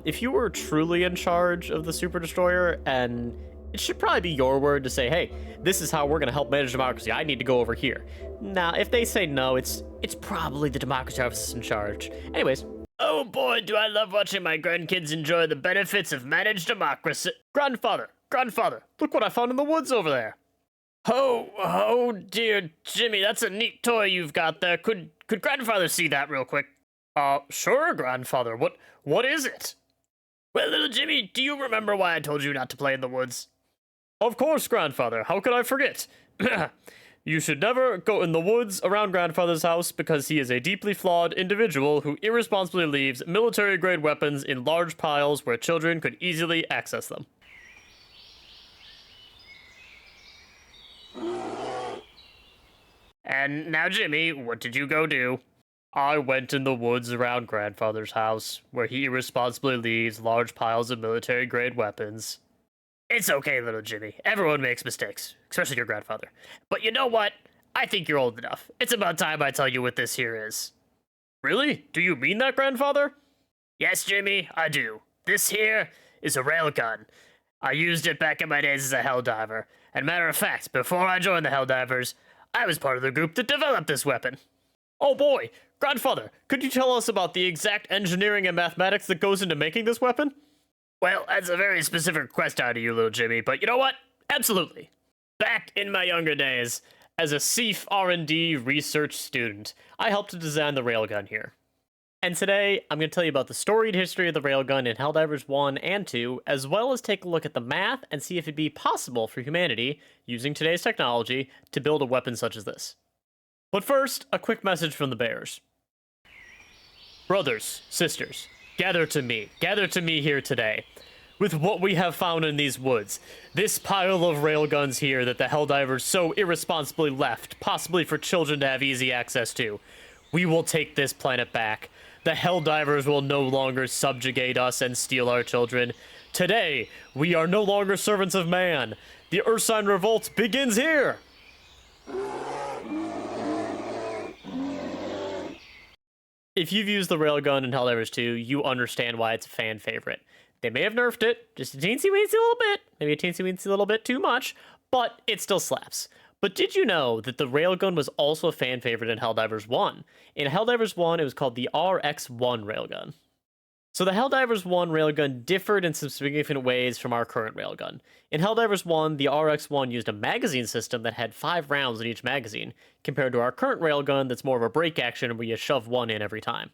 A: If you were truly in charge of the Super Destroyer, and it should probably be your word to say, hey, this is how we're going to help manage democracy. I need to go over here. Now, if they say no, it's probably the Democracy Officer in charge. Anyways. Oh boy, do I love watching my grandkids enjoy the benefits of managed democracy. Grandfather, look what I found in the woods over there. Oh dear, Jimmy, that's a neat toy you've got there. Could Grandfather see that real quick? Sure, Grandfather. What is it? Well, little Jimmy, do you remember why I told you not to play in the woods? Of course, Grandfather. How could I forget? You should never go in the woods around Grandfather's house because he is a deeply flawed individual who irresponsibly leaves military-grade weapons in large piles where children could easily access them. And now, Jimmy, what did you go do? I went in the woods around Grandfather's house, where he irresponsibly leaves large piles of military-grade weapons. It's okay, little Jimmy. Everyone makes mistakes, especially your grandfather. But you know what? I think you're old enough. It's about time I tell you what this here is. Really? Do you mean that, Grandfather? Yes, Jimmy, I do. This here is a railgun. I used it back in my days as a Helldiver. And matter of fact, before I joined the Helldivers, I was part of the group that developed this weapon. Oh boy, Grandfather, could you tell us about the exact engineering and mathematics that goes into making this weapon? Well, that's a very specific request out of you, little Jimmy, but you know what? Absolutely. Back in my younger days, as a CEF R&D research student, I helped to design the railgun here. And today, I'm going to tell you about the storied history of the railgun in Helldivers 1 and 2, as well as take a look at the math and see if it'd be possible for humanity, using today's technology, to build a weapon such as this. But first, a quick message from the bears. Brothers, sisters, gather to me here today. With what we have found in these woods, this pile of railguns here that the Helldivers so irresponsibly left, possibly for children to have easy access to, we will take this planet back. The Helldivers will no longer subjugate us and steal our children. Today, we are no longer servants of man. The Ursine Revolt begins here! If you've used the railgun in Helldivers 2, you understand why it's a fan favorite. They may have nerfed it, just a teensy-weensy little bit, maybe a teensy-weensy little bit too much, but it still slaps. But did you know that the railgun was also a fan favorite in Helldivers 1? In Helldivers 1, it was called the RX-1 railgun. So the Helldivers 1 railgun differed in some significant ways from our current railgun. In Helldivers 1, the RX-1 used a magazine system that had 5 rounds in each magazine, compared to our current railgun that's more of a break action where you shove one in every time.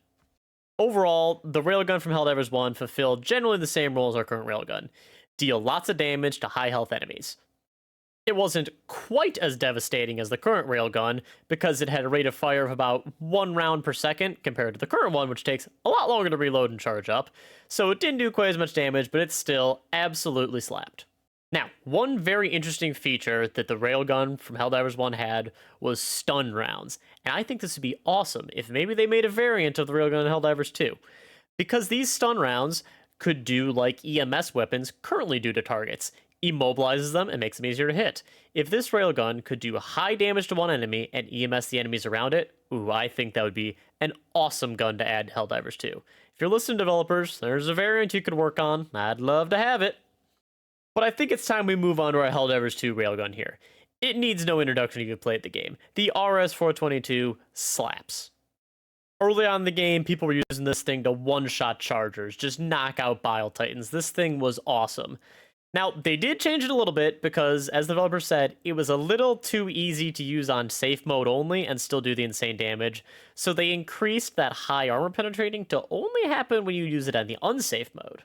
A: Overall, the railgun from Helldivers 1 fulfilled generally the same role as our current railgun. Deal lots of damage to high health enemies. It wasn't quite as devastating as the current railgun, because it had a rate of fire of about 1 round per second, compared to the current one, which takes a lot longer to reload and charge up. So it didn't do quite as much damage, but it still absolutely slapped. Now, one very interesting feature that the railgun from Helldivers 1 had was stun rounds, and I think this would be awesome if maybe they made a variant of the railgun in Helldivers 2. Because these stun rounds could do like EMS weapons currently do to targets. immobilizes them and makes them easier to hit. If this railgun could do high damage to one enemy and EMS the enemies around it, ooh, I think that would be an awesome gun to add to Helldivers 2. If you're listening, developers, there's a variant you could work on. I'd love to have it. But I think it's time we move on to our Helldivers 2 railgun here. It needs no introduction if you've played the game. The RS-422 slaps. Early on in the game, people were using this thing to one-shot chargers, just knock out Bile Titans. This thing was awesome. Now, they did change it a little bit because, as the developer said, it was a little too easy to use on safe mode only and still do the insane damage. So they increased that high armor penetrating to only happen when you use it on the unsafe mode.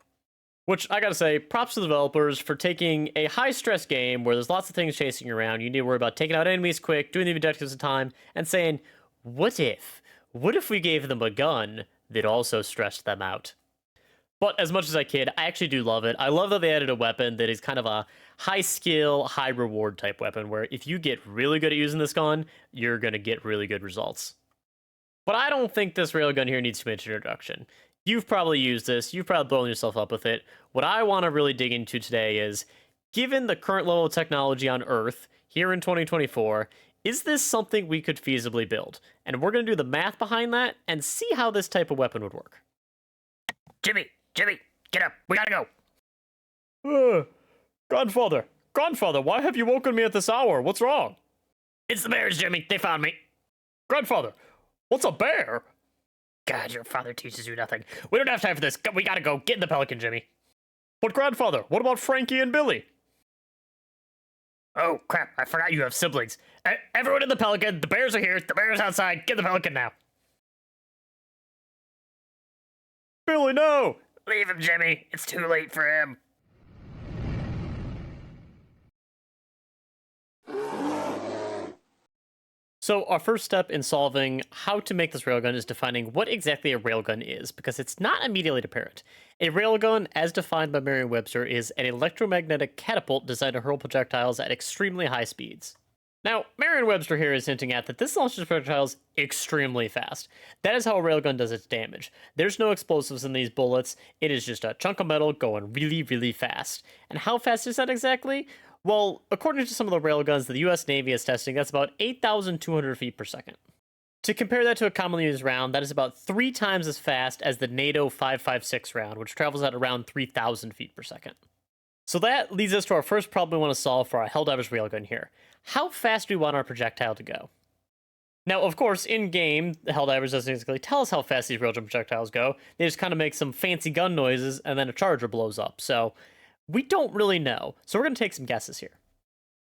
A: Which, I gotta say, props to the developers for taking a high-stress game where there's lots of things chasing you around, you need to worry about taking out enemies quick, doing the objectives in time, and saying, what if we gave them a gun that also stressed them out? But as much as I kid, I actually do love it. I love that they added a weapon that is kind of a high-skill, high-reward type weapon, where if you get really good at using this gun, you're gonna get really good results. But I don't think this railgun here needs too much introduction. You've probably used this, you've probably blown yourself up with it. What I want to really dig into today is, given the current level of technology on Earth, here in 2024, is this something we could feasibly build? And we're going to do the math behind that and see how this type of weapon would work.
B: Jimmy, get up. We gotta go.
A: Grandfather, why have you woken me at this hour? What's wrong?
B: It's the bears, Jimmy. They found me.
A: Grandfather, what's a bear?
B: God, your father teaches you nothing. We don't have time for this. We gotta go. Get in the Pelican, Jimmy.
A: But grandfather, what about Frankie and Billy?
B: Oh, crap. I forgot you have siblings. Everyone in the Pelican. The bears are here. The bears outside. Get in the Pelican now.
A: Billy, no!
B: Leave him, Jimmy. It's too late for him.
A: So our first step in solving how to make this railgun is defining what exactly a railgun is, because it's not immediately apparent. A railgun, as defined by Merriam-Webster, is an electromagnetic catapult designed to hurl projectiles at extremely high speeds. Now, Merriam-Webster here is hinting at that this launches projectiles extremely fast. That is how a railgun does its damage. There's no explosives in these bullets, it is just a chunk of metal going really, really fast. And how fast is that exactly? Well, according to some of the railguns that the US Navy is testing, that's about 8,200 feet per second. To compare that to a commonly used round, that is about 3 times as fast as the NATO 5.56 round, which travels at around 3,000 feet per second. So that leads us to our first problem we want to solve for our Helldivers railgun here. How fast do we want our projectile to go? Now, of course, in-game, the Helldivers doesn't exactly tell us how fast these railgun projectiles go. They just kind of make some fancy gun noises, and then a charger blows up. So we don't really know, so we're going to take some guesses here.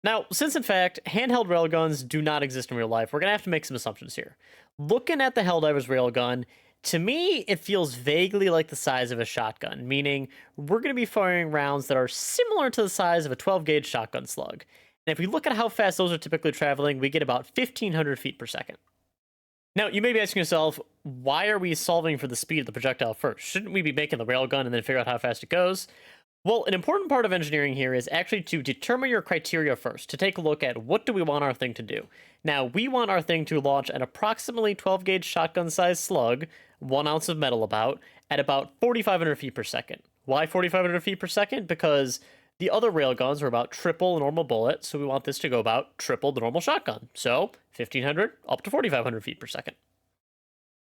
A: Now, since in fact, handheld railguns do not exist in real life, we're going to have to make some assumptions here. Looking at the Helldivers railgun, to me, it feels vaguely like the size of a shotgun, meaning we're going to be firing rounds that are similar to the size of a 12-gauge shotgun slug. And if we look at how fast those are typically traveling, we get about 1,500 feet per second. Now, you may be asking yourself, why are we solving for the speed of the projectile first? Shouldn't we be making the railgun and then figure out how fast it goes? Well, an important part of engineering here is actually to determine your criteria first, to take a look at what do we want our thing to do. Now, we want our thing to launch an approximately 12-gauge shotgun-sized slug, 1 ounce of metal at about 4,500 feet per second. Why 4,500 feet per second? Because the other railguns are about triple a normal bullet, so we want this to go about triple the normal shotgun. So, 1,500 up to 4,500 feet per second.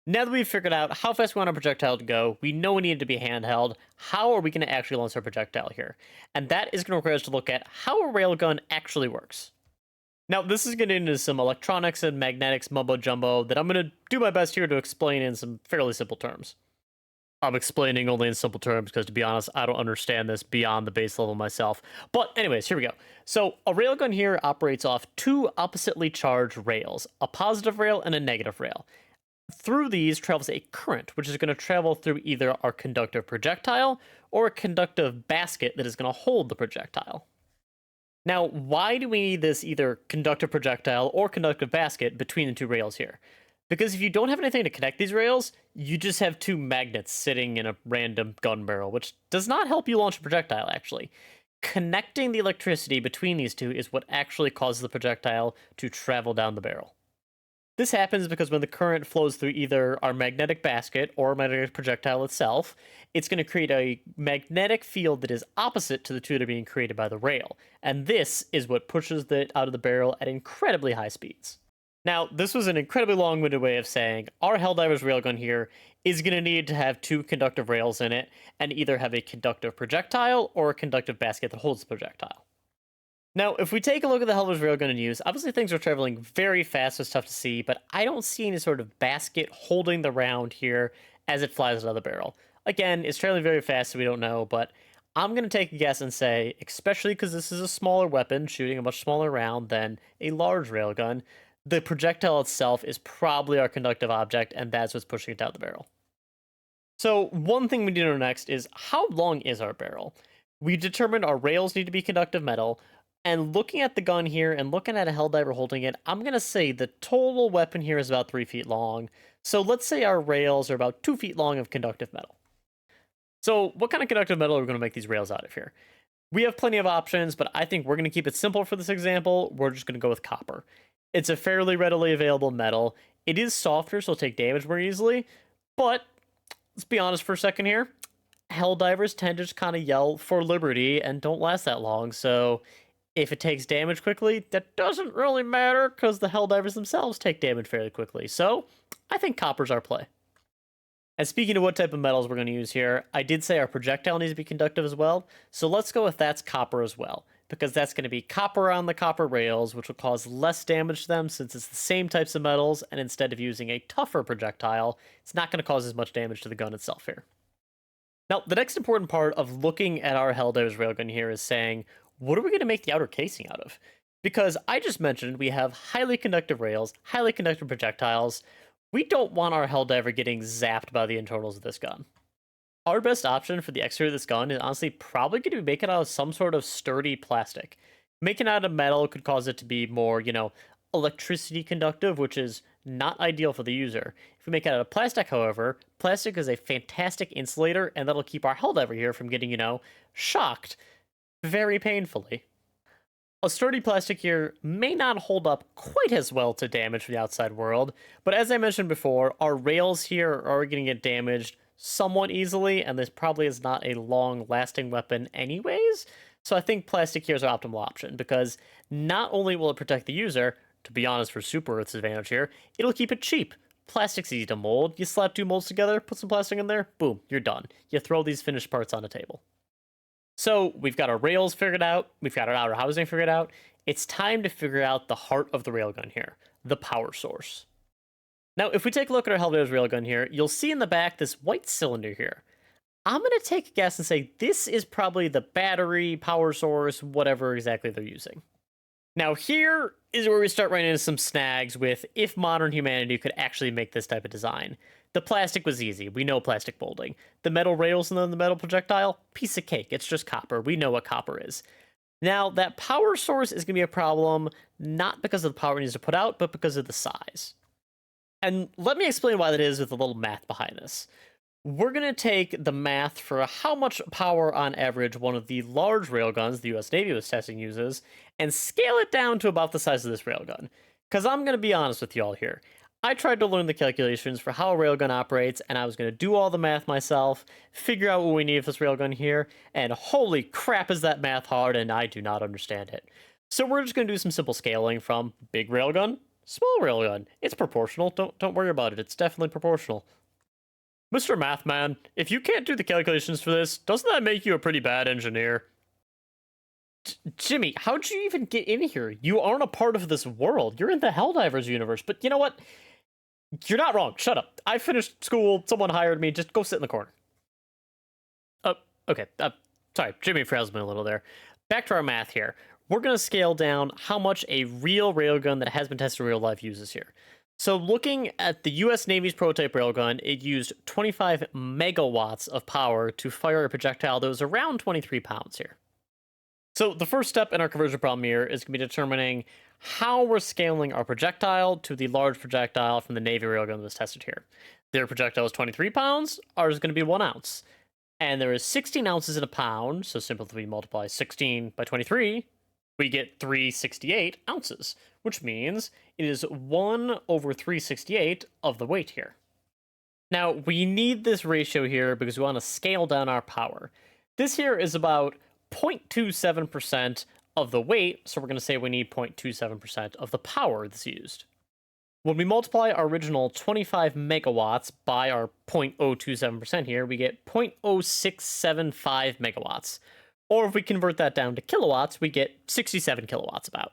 A: Now that we've figured out how fast we want our projectile to go, we know we need it to be handheld. How are we going to actually launch our projectile here? And that is going to require us to look at how a railgun actually works. Now, this is getting into some electronics and magnetics mumbo-jumbo that I'm going to do my best here to explain in some fairly simple terms. I'm explaining only in simple terms because, to be honest, I don't understand this beyond the base level myself. But anyways, here we go. So a railgun here operates off 2 oppositely charged rails, a positive rail and a negative rail. Through these travels a current, which is going to travel through either our conductive projectile or a conductive basket that is going to hold the projectile. Now, why do we need this either conductive projectile or conductive basket between the 2 rails here? Because if you don't have anything to connect these rails, you just have 2 magnets sitting in a random gun barrel, which does not help you launch a projectile, actually. Connecting the electricity between these 2 is what actually causes the projectile to travel down the barrel. This happens because when the current flows through either our magnetic basket or magnetic projectile itself, it's going to create a magnetic field that is opposite to the two that are being created by the rail. And this is what pushes it out of the barrel at incredibly high speeds. Now, this was an incredibly long-winded way of saying our Helldivers railgun here is going to need to have two conductive rails in it and either have a conductive projectile or a conductive basket that holds the projectile. Now, if we take a look at the Helldivers railgun in use, obviously things are traveling very fast, so it's tough to see, but I don't see any sort of basket holding the round here as it flies out of the barrel. Again, it's traveling very fast, so we don't know, but I'm going to take a guess and say, especially because this is a smaller weapon, shooting a much smaller round than a large railgun, the projectile itself is probably our conductive object, and that's what's pushing it down the barrel. So one thing we need to know next is, how long is our barrel? We determined our rails need to be conductive metal, and looking at the gun here and looking at a Helldiver holding it, I'm going to say the total weapon here is about 3 feet long. So let's say our rails are about 2 feet long of conductive metal. So what kind of conductive metal are we going to make these rails out of here? We have plenty of options, but I think we're going to keep it simple for this example. We're just going to go with copper. It's a fairly readily available metal. It is softer, so it'll take damage more easily. But let's be honest for a second here. Helldivers tend to just kind of yell for liberty and don't last that long. So if it takes damage quickly, that doesn't really matter because the Helldivers themselves take damage fairly quickly. So I think copper's our play. And speaking of what type of metals we're going to use here, I did say our projectile needs to be conductive as well. So let's go with that's copper as well, because that's going to be copper on the copper rails, which will cause less damage to them since it's the same types of metals, and instead of using a tougher projectile, it's not going to cause as much damage to the gun itself here. Now, the next important part of looking at our Helldivers railgun here is saying, what are we going to make the outer casing out of? Because I just mentioned we have highly conductive rails, highly conductive projectiles. We don't want our Helldiver getting zapped by the internals of this gun. Our best option for the exterior of this gun is honestly probably going to be making it out of some sort of sturdy plastic. Making it out of metal could cause it to be more, electricity conductive, which is not ideal for the user. If we make it out of plastic, however, plastic is a fantastic insulator, and that'll keep our Helldiver here from getting, shocked very painfully. A sturdy plastic here may not hold up quite as well to damage from the outside world, but as I mentioned before, our rails here are going to get damaged somewhat easily, and this probably is not a long-lasting weapon anyways, so I think plastic here is our optimal option, because not only will it protect the user, to be honest for Super Earth's advantage here, it'll keep it cheap. Plastic's easy to mold, you slap two molds together, put some plastic in there, boom, you're done. You throw these finished parts on a table. So we've got our rails figured out, we've got our outer housing figured out. It's time to figure out the heart of the railgun here, the power source. Now, if we take a look at our Helldivers railgun here, you'll see in the back this white cylinder here. I'm going to take a guess and say this is probably the battery, power source, whatever exactly they're using. Now here is where we start running into some snags with if modern humanity could actually make this type of design. The plastic was easy. We know plastic molding. The metal rails and then the metal projectile, piece of cake. It's just copper. We know what copper is. Now, that power source is going to be a problem, not because of the power it needs to put out, but because of the size. And let me explain why that is with a little math behind this. We're going to take the math for how much power on average one of the large railguns the US Navy was testing uses, and scale it down to about the size of this railgun. Because I'm going to be honest with y'all here. I tried to learn the calculations for how a railgun operates, and I was going to do all the math myself, figure out what we need for this railgun here, and holy crap is that math hard, and I do not understand it. So we're just going to do some simple scaling from big railgun, small railgun. It's proportional, don't worry about it, it's definitely proportional. Mr. Mathman, if you can't do the calculations for this, doesn't that make you a pretty bad engineer? Jimmy, how'd you even get in here? You aren't a part of this world. You're in the Helldivers universe, but you know what? You're not wrong. Shut up. I finished school. Someone hired me. Just go sit in the corner. Oh, okay. Sorry, Jimmy frazzled me a little there. Back to our math here. We're going to scale down how much a real railgun that has been tested in real life uses here. So looking at the US Navy's prototype railgun, it used 25 megawatts of power to fire a projectile that was around 23 pounds here. So the first step in our conversion problem here is going to be determining how we're scaling our projectile to the large projectile from the Navy railgun that was tested here. Their projectile is 23 pounds, ours is going to be 1 ounce. And there is 16 ounces in a pound, so simply we multiply 16 by 23, we get 368 ounces, which means it is 1 over 368 of the weight here. Now, we need this ratio here because we want to scale down our power. This here is about 0.27% of the weight, so we're going to say we need 0.27% of the power that's used. When we multiply our original 25 megawatts by our 0.027% here, we get 0.0675 megawatts. Or if we convert that down to kilowatts, we get 67 kilowatts about.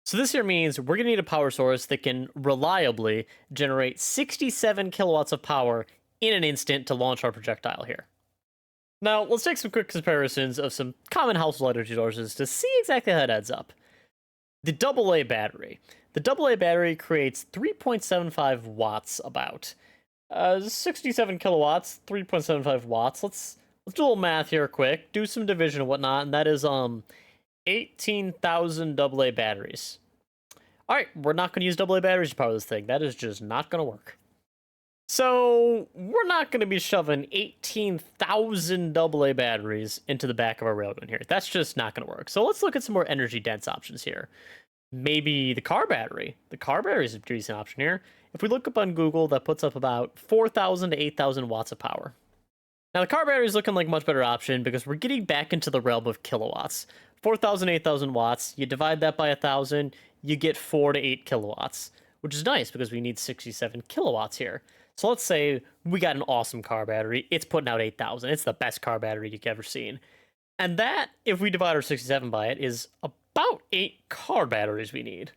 A: So this here means we're going to need a power source that can reliably generate 67 kilowatts of power in an instant to launch our projectile here. Now, let's take some quick comparisons of some common household energy sources to see exactly how it adds up. The AA battery. The AA battery creates 3.75 watts about. 67 kilowatts, 3.75 watts. Let's do a little math here quick, do some division and whatnot, and that is 18,000 AA batteries. Alright, we're not going to use AA batteries to power this thing. That is just not going to work. So, we're not going to be shoving 18,000 AA batteries into the back of our railgun here. That's just not going to work. So let's look at some more energy-dense options here. Maybe the car battery. The car battery is a decent option here. If we look up on Google, that puts up about 4,000 to 8,000 watts of power. Now, the car battery is looking like a much better option because we're getting back into the realm of kilowatts. 4,000, 8,000 watts, you divide that by 1,000, you get 4 to 8 kilowatts, which is nice because we need 67 kilowatts here. So let's say we got an awesome car battery. It's putting out 8,000. It's the best car battery you've ever seen. And that, if we divide our 67 by it, is about 8 car batteries we need.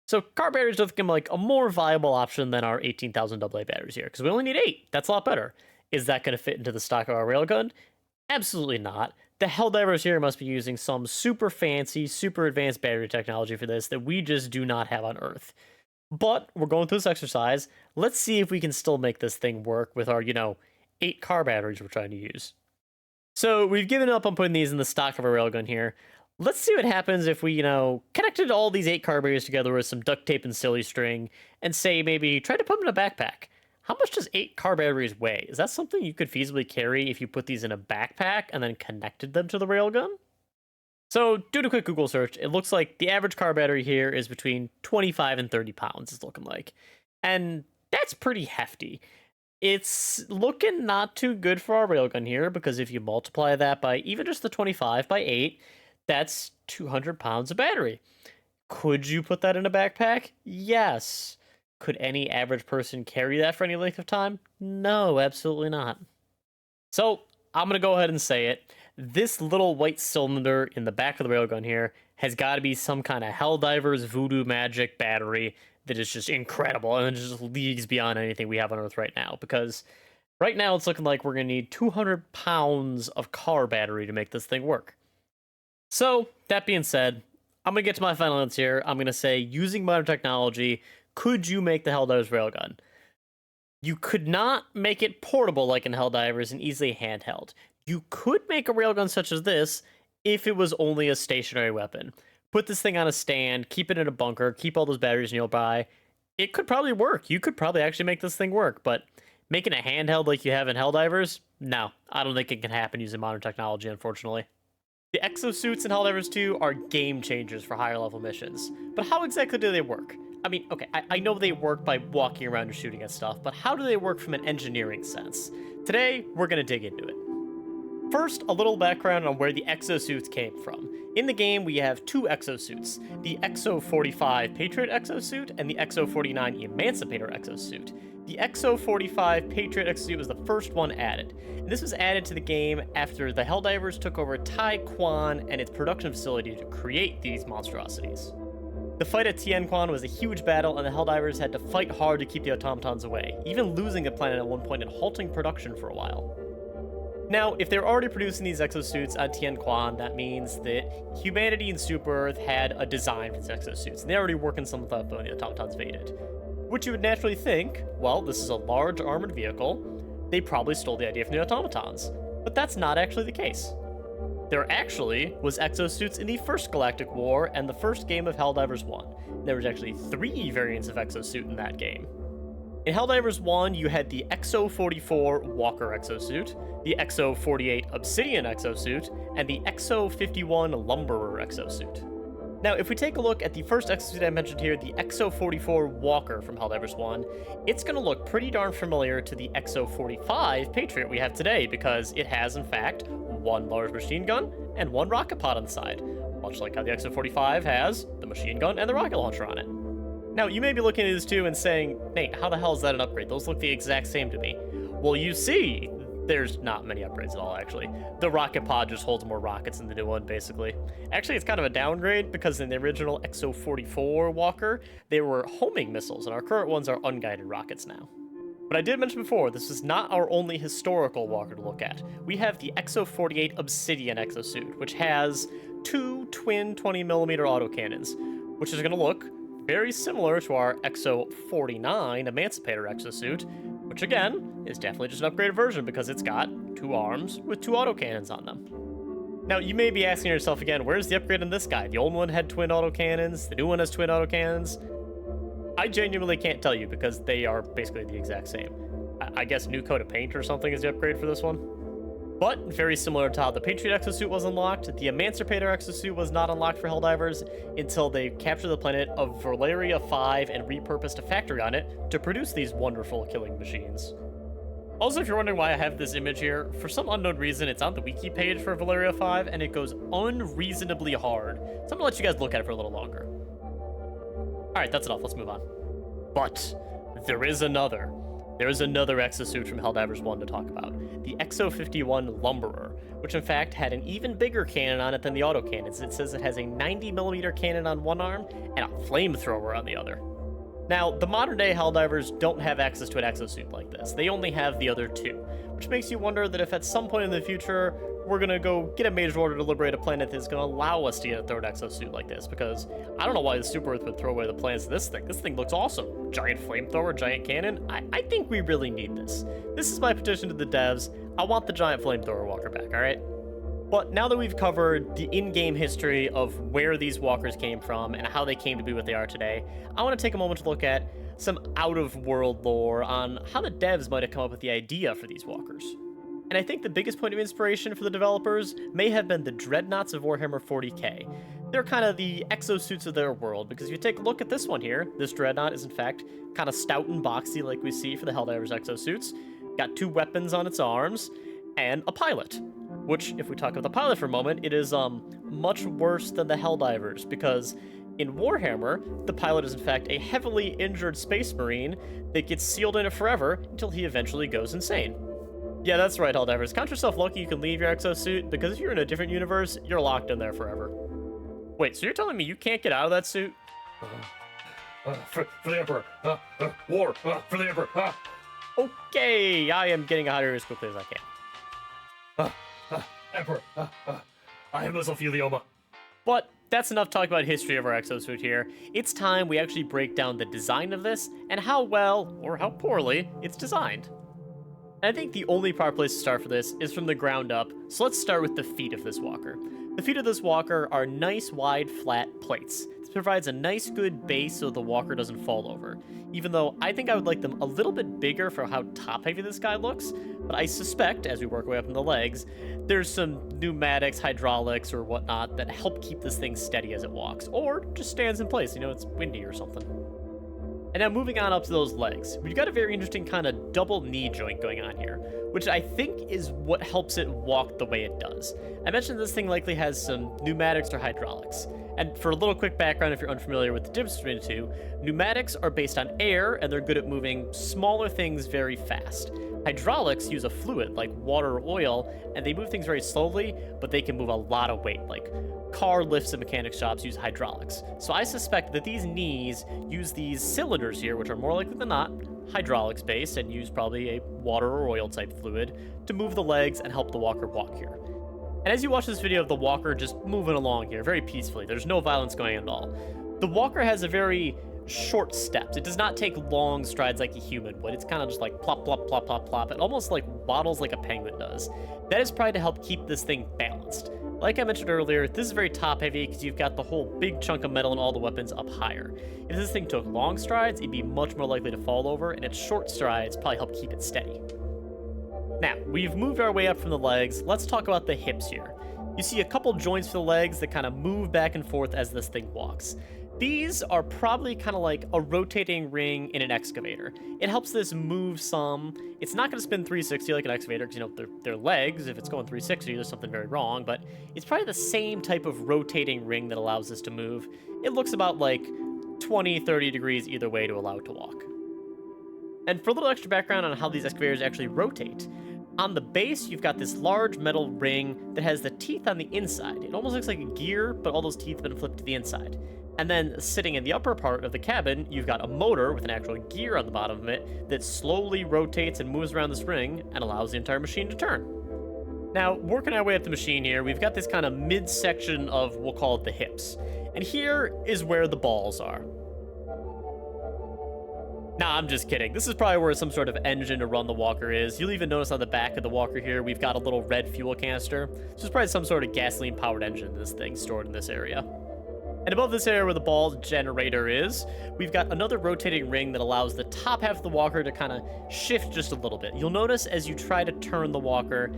A: So car batteries look like a more viable option than our 18,000 AA batteries here, because we only need 8. That's a lot better. Is that going to fit into the stock of our railgun? Absolutely not. The Helldivers here must be using some super fancy, super advanced battery technology for this that we just do not have on Earth. But we're going through this exercise. Let's see if we can still make this thing work with our, 8 car batteries we're trying to use. So we've given up on putting these in the stock of our railgun here. Let's see what happens if we, connected all these 8 car batteries together with some duct tape and silly string and say maybe try to put them in a backpack. How much does 8 car batteries weigh? Is that something you could feasibly carry if you put these in a backpack and then connected them to the railgun? So, doing a quick Google search, it looks like the average car battery here is between 25 and 30 pounds, it's looking like. And that's pretty hefty. It's looking not too good for our railgun here, because if you multiply that by even just the 25 by 8, that's 200 pounds of battery. Could you put that in a backpack? Yes. Could any average person carry that for any length of time? No, absolutely not. So, I'm going to go ahead and say it. This little white cylinder in the back of the railgun here has got to be some kind of Helldivers voodoo magic battery that is just incredible and just leagues beyond anything we have on Earth right now. Because right now it's looking like we're going to need 200 pounds of car battery to make this thing work. So, that being said, I'm going to get to my final answer here. I'm going to say, using modern technology, could you make the Helldivers railgun? You could not make it portable like in Helldivers and easily handheld. You could make a railgun such as this if it was only a stationary weapon. Put this thing on a stand, keep it in a bunker, keep all those batteries nearby. It could probably work. You could probably actually make this thing work, but making a handheld like you have in Helldivers? No, I don't think it can happen using modern technology, unfortunately. The exosuits in Helldivers 2 are game changers for higher level missions, but how exactly do they work? I mean, okay, I know they work by walking around and shooting at stuff, but how do they work from an engineering sense? Today, we're going to dig into it. First, a little background on where the exosuits came from. In the game, we have 2 exosuits, the Exo-45 Patriot exosuit and the Exo-49 Emancipator exosuit. The Exo-45 Patriot exosuit was the first one added, and this was added to the game after the Helldivers took over Taiwan and its production facility to create these monstrosities. The fight at Tianquan was a huge battle, and the Helldivers had to fight hard to keep the automatons away, even losing the planet at one point and halting production for a while. Now, if they're already producing these exosuits on Tianquan, that means that humanity and Super Earth had a design for these exosuits, and they're already working some of that when the automatons invaded. Which you would naturally think, well, this is a large armored vehicle, they probably stole the idea from the automatons. But that's not actually the case. There actually was exosuits in the first Galactic War and the first game of Helldivers 1. There was actually 3 variants of exosuit in that game. In Helldivers 1, you had the Exo-44 Walker exosuit, the Exo-48 Obsidian exosuit, and the Exo-51 Lumberer exosuit. Now, if we take a look at the first exosuit I mentioned here, the Exo-44 Walker from Helldivers 1, it's going to look pretty darn familiar to the Exo-45 Patriot we have today, because it has, in fact, one large machine gun and one rocket pod on the side, much like how the Exo-45 has the machine gun and the rocket launcher on it. Now, you may be looking at these two and saying, Nate, how the hell is that an upgrade? Those look the exact same to me. Well, you see, there's not many upgrades at all, actually. The rocket pod just holds more rockets than the new one, basically. Actually, it's kind of a downgrade, because in the original Exo-44 Walker, they were homing missiles, and our current ones are unguided rockets now. But I did mention before, this is not our only historical Walker to look at. We have the Exo-48 Obsidian exosuit, which has two twin 20mm autocannons, which is going to look very similar to our Exo-49 Emancipator exosuit, which again is definitely just an upgraded version because it's got two arms with two autocannons on them. Now, you may be asking yourself again, where's the upgrade in this guy? The old one had twin autocannons, the new one has twin autocannons. I genuinely can't tell you because they are basically the exact same. I guess new coat of paint or something is the upgrade for this one. But very similar to how the Patriot exosuit was unlocked, the Emancipator exosuit was not unlocked for Helldivers until they captured the planet of Valeria 5 and repurposed a factory on it to produce these wonderful killing machines. Also, if you're wondering why I have this image here, for some unknown reason, it's on the wiki page for Valeria 5, and it goes unreasonably hard. So I'm gonna let you guys look at it for a little longer. Alright, that's enough, let's move on. But there is another. There is another exosuit from Helldivers 1 to talk about, the Exo-51 Lumberer, which in fact had an even bigger cannon on it than the autocannons. It says it has a 90mm cannon on one arm and a flamethrower on the other. Now, the modern-day Helldivers don't have access to an exosuit like this. They only have the other two, which makes you wonder that if at some point in the future we're gonna go get a major order to liberate a planet that's gonna allow us to get a third exosuit like this, because I don't know why the Super Earth would throw away the plans of this thing. This thing looks awesome. Giant flamethrower, giant cannon. I think we really need this. This is my petition to the devs. I want the giant flamethrower walker back, alright? But now that we've covered the in-game history of where these walkers came from and how they came to be what they are today, I want to take a moment to look at some out-of-world lore on how the devs might have come up with the idea for these walkers. And I think the biggest point of inspiration for the developers may have been the dreadnoughts of Warhammer 40k. They're kind of the exosuits of their world, because if you take a look at this one here, this dreadnought is in fact kind of stout and boxy like we see for the Helldivers exosuits. Got two weapons on its arms, and a pilot. Which, if we talk about the pilot for a moment, it is much worse than the Helldivers, because in Warhammer, the pilot is in fact a heavily injured space marine that gets sealed in it forever until he eventually goes insane. Yeah, that's right, Helldivers. Count yourself lucky you can leave your exosuit, because if you're in a different universe, you're locked in there forever. Wait, so you're telling me you can't get out of that suit?
C: For the Emperor! War! For the Emperor!
A: Okay, I am getting out of here as quickly as I can.
C: Emperor! I have mesothelioma.
A: But that's enough talk about history of our exosuit here. It's time we actually break down the design of this and how well, or how poorly, it's designed. And I think the only proper place to start for this is from the ground up, so let's start with the feet of this walker. The feet of this walker are nice, wide, flat plates. This provides a nice, good base so the walker doesn't fall over. Even though I think I would like them a little bit bigger for how top-heavy this guy looks, but I suspect, as we work our way up in the legs, there's some pneumatics, hydraulics, or whatnot that help keep this thing steady as it walks, or just stands in place, you know, it's windy or something. And now moving on up to those legs, we've got a very interesting kind of double knee joint going on here, which I think is what helps it walk the way it does. I mentioned this thing likely has some pneumatics or hydraulics. And for a little quick background, if you're unfamiliar with the difference between the two, pneumatics are based on air and they're good at moving smaller things very fast. Hydraulics use a fluid like water or oil, and they move things very slowly, but they can move a lot of weight, like car lifts and mechanic shops use hydraulics. So I suspect that these knees use these cylinders here, which are more likely than not hydraulics based and use probably a water or oil type fluid to move the legs and help the walker walk here. And as you watch this video of the walker just moving along here very peacefully, there's no violence going on at all. The walker has a very short steps. It does not take long strides like a human would. It's kind of just like plop, plop, plop, plop, plop. It almost like waddles like a penguin does. That is probably to help keep this thing balanced. Like I mentioned earlier, this is very top heavy because you've got the whole big chunk of metal and all the weapons up higher. If this thing took long strides, it'd be much more likely to fall over, and its short strides probably help keep it steady. Now, we've moved our way up from the legs. Let's talk about the hips here. You see a couple joints for the legs that kind of move back and forth as this thing walks. These are probably kind of like a rotating ring in an excavator. It helps this move some. It's not going to spin 360 like an excavator because, they're legs. If it's going 360, there's something very wrong, but it's probably the same type of rotating ring that allows this to move. It looks about like 20, 30 degrees either way to allow it to walk. And for a little extra background on how these excavators actually rotate, on the base, you've got this large metal ring that has the teeth on the inside. It almost looks like a gear, but all those teeth have been flipped to the inside. And then sitting in the upper part of the cabin, you've got a motor with an actual gear on the bottom of it that slowly rotates and moves around this ring and allows the entire machine to turn. Now, working our way up the machine here, we've got this kind of midsection of, we'll call it the hips. And here is where the balls are. Nah, I'm just kidding. This is probably where some sort of engine to run the walker is. You'll even notice on the back of the walker here, we've got a little red fuel canister. So it's probably some sort of gasoline-powered engine in this thing stored in this area. And above this area where the ball generator is, we've got another rotating ring that allows the top half of the walker to kind of shift just a little bit. You'll notice as you try to turn the walker,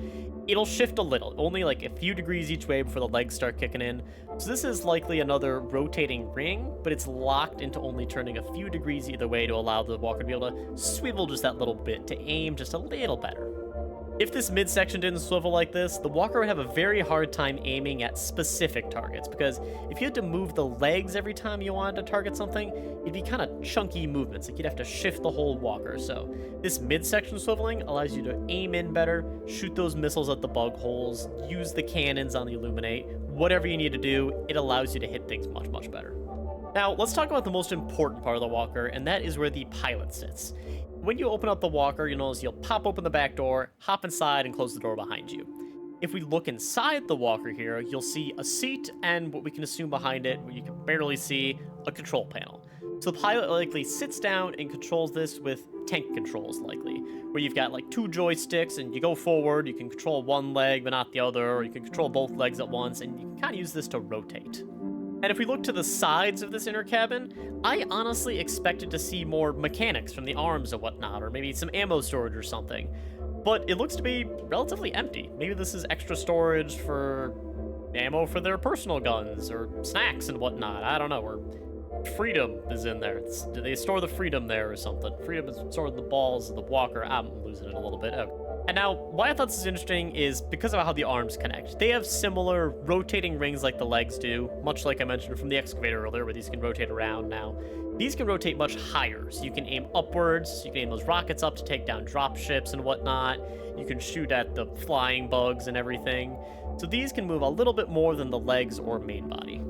A: it'll shift a little, only like a few degrees each way before the legs start kicking in. So this is likely another rotating ring, but it's locked into only turning a few degrees either way to allow the walker to be able to swivel just that little bit to aim just a little better. If this midsection didn't swivel like this, the walker would have a very hard time aiming at specific targets, because if you had to move the legs every time you wanted to target something, it'd be kind of chunky movements, like you'd have to shift the whole walker. So this midsection swiveling allows you to aim in better, shoot those missiles at the bug holes, use the cannons on the Illuminate, whatever you need to do, it allows you to hit things much, much better. Now, let's talk about the most important part of the walker, and that is where the pilot sits. When you open up the walker, you'll notice you'll pop open the back door, hop inside, and close the door behind you. If we look inside the walker here, you'll see a seat and what we can assume behind it, what you can barely see, a control panel. So the pilot likely sits down and controls this with tank controls likely, where you've got like two joysticks and you go forward, you can control one leg but not the other, or you can control both legs at once, and you can kind of use this to rotate. And if we look to the sides of this inner cabin, I honestly expected to see more mechanics from the arms and whatnot, or maybe some ammo storage or something. But it looks to be relatively empty. Maybe this is extra storage for ammo for their personal guns, or snacks and whatnot. I don't know, or freedom is in there. Do they store the freedom there or something? Freedom is stored in the balls of the walker. I'm losing it a little bit. Okay. And now, why I thought this is interesting is because of how the arms connect. They have similar rotating rings like the legs do, much like I mentioned from the excavator earlier, where these can rotate around now. These can rotate much higher, so you can aim upwards, you can aim those rockets up to take down drop ships and whatnot, you can shoot at the flying bugs and everything. So these can move a little bit more than the legs or main body.